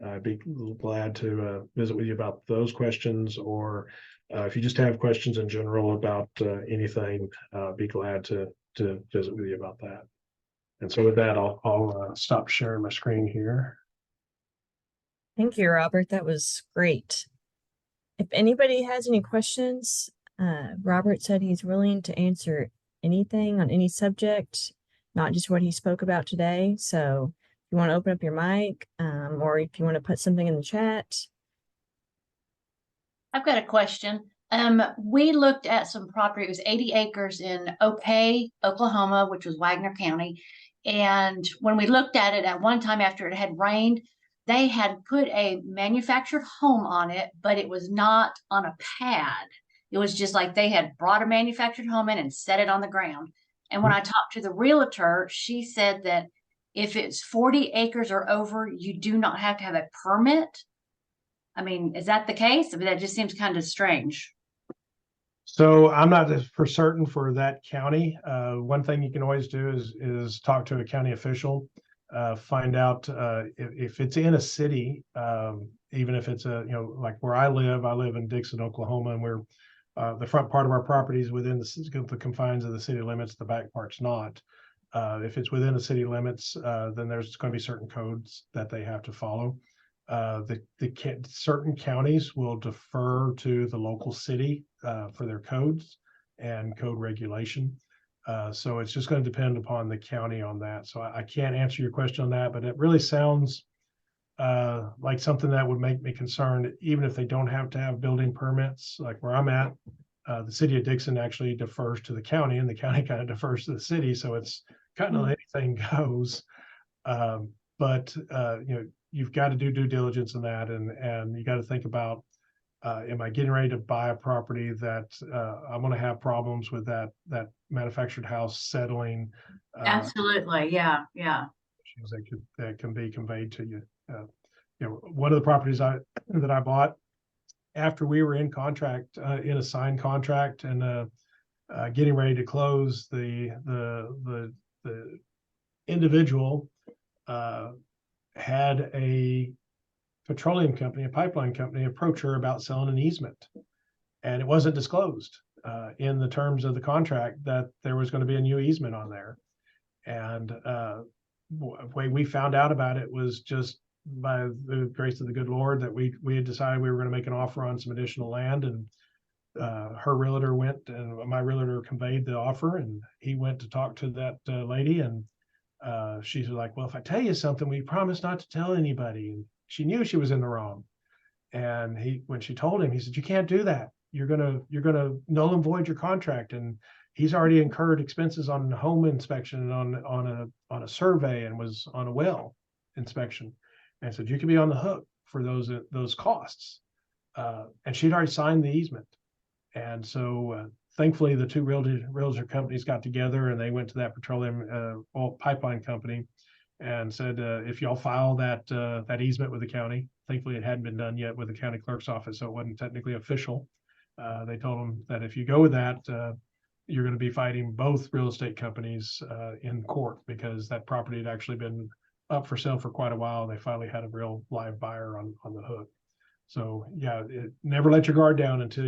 I'd be glad to visit with you about those questions, or if you just have questions in general about anything, be glad to visit with you about that. And so with that, I'll stop sharing my screen here. Thank you, Robert. That was great. If anybody has any questions, Robert said he's willing to answer anything on any subject, not just what he spoke about today. So if you want to open up your mic, or if you want to put something in the chat. I've got a question. We looked at some property. It was 80 acres in Opay, Oklahoma, which was Wagner County. And when we looked at it at one time after it had rained, they had put a manufactured home on it, but it was not on a pad. It was just like they had brought a manufactured home in and set it on the ground. And when I talked to the realtor, she said that if it's 40 acres or over, you do not have to have a permit. I mean, is that the case? I mean, that just seems kind of strange. So I'm not for certain for that county. One thing you can always do is talk to a county official, find out if it's in a city, even if it's like where I live in Dixon, Oklahoma, and we're the front part of our property is within the confines of the city limits. The back part's not. If it's within the city limits, then there's going to be certain codes that they have to follow. Certain counties will defer to the local city for their codes and code regulation. So it's just going to depend upon the county on that. So I can't answer your question on that, but it really sounds like something that would make me concerned, even if they don't have to have building permits. Like where I'm at, the city of Dixon actually defers to the county, and the county kind of defers to the city. So it's kind of anything goes. But you've got to do due diligence in that, and you got to think about, am I getting ready to buy a property that I'm going to have problems with that manufactured house settling? Absolutely, yeah. That can be conveyed to you. One of the properties that I bought after we were in contract, in a signed contract, and getting ready to close, the individual had a petroleum company, a pipeline company, approach her about selling an easement, and it wasn't disclosed in the terms of the contract that there was going to be a new easement on there. And the way we found out about it was just by the grace of the good Lord that we had decided we were going to make an offer on some additional land, and her realtor went, and my realtor conveyed the offer, and he went to talk to that lady, and she was like, well, if I tell you something, we promise not to tell anybody. And she knew she was in the wrong. And when she told him, he said, you can't do that. You're gonna null and void your contract. And he's already incurred expenses on home inspection, on a survey, and was on a well inspection. And said, you could be on the hook for those costs. And she'd already signed the easement. And so thankfully, the two realtor companies got together, and they went to that petroleum oil pipeline company and said, if y'all file that easement with the county, thankfully it hadn't been done yet with the county clerk's office, so it wasn't technically official. They told them that if you go with that, you're going to be fighting both real estate companies in court, because that property had actually been up for sale for quite a while. They finally had a real live buyer on the hook. So yeah, never let your guard down until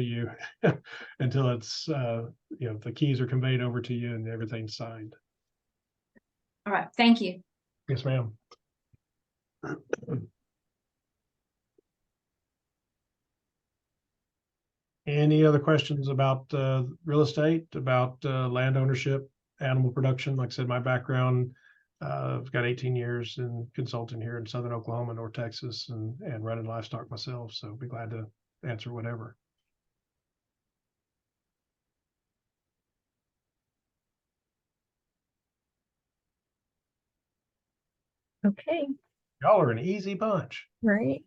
until it's the keys are conveyed over to you and everything's signed. All right, thank you. Yes, ma'am. Any other questions about real estate, about land ownership, animal production? Like I said, my background, I've got 18 years in consulting here in Southern Oklahoma, North Texas, and running livestock myself. So be glad to answer whatever. Okay. Y'all are an easy bunch. Right.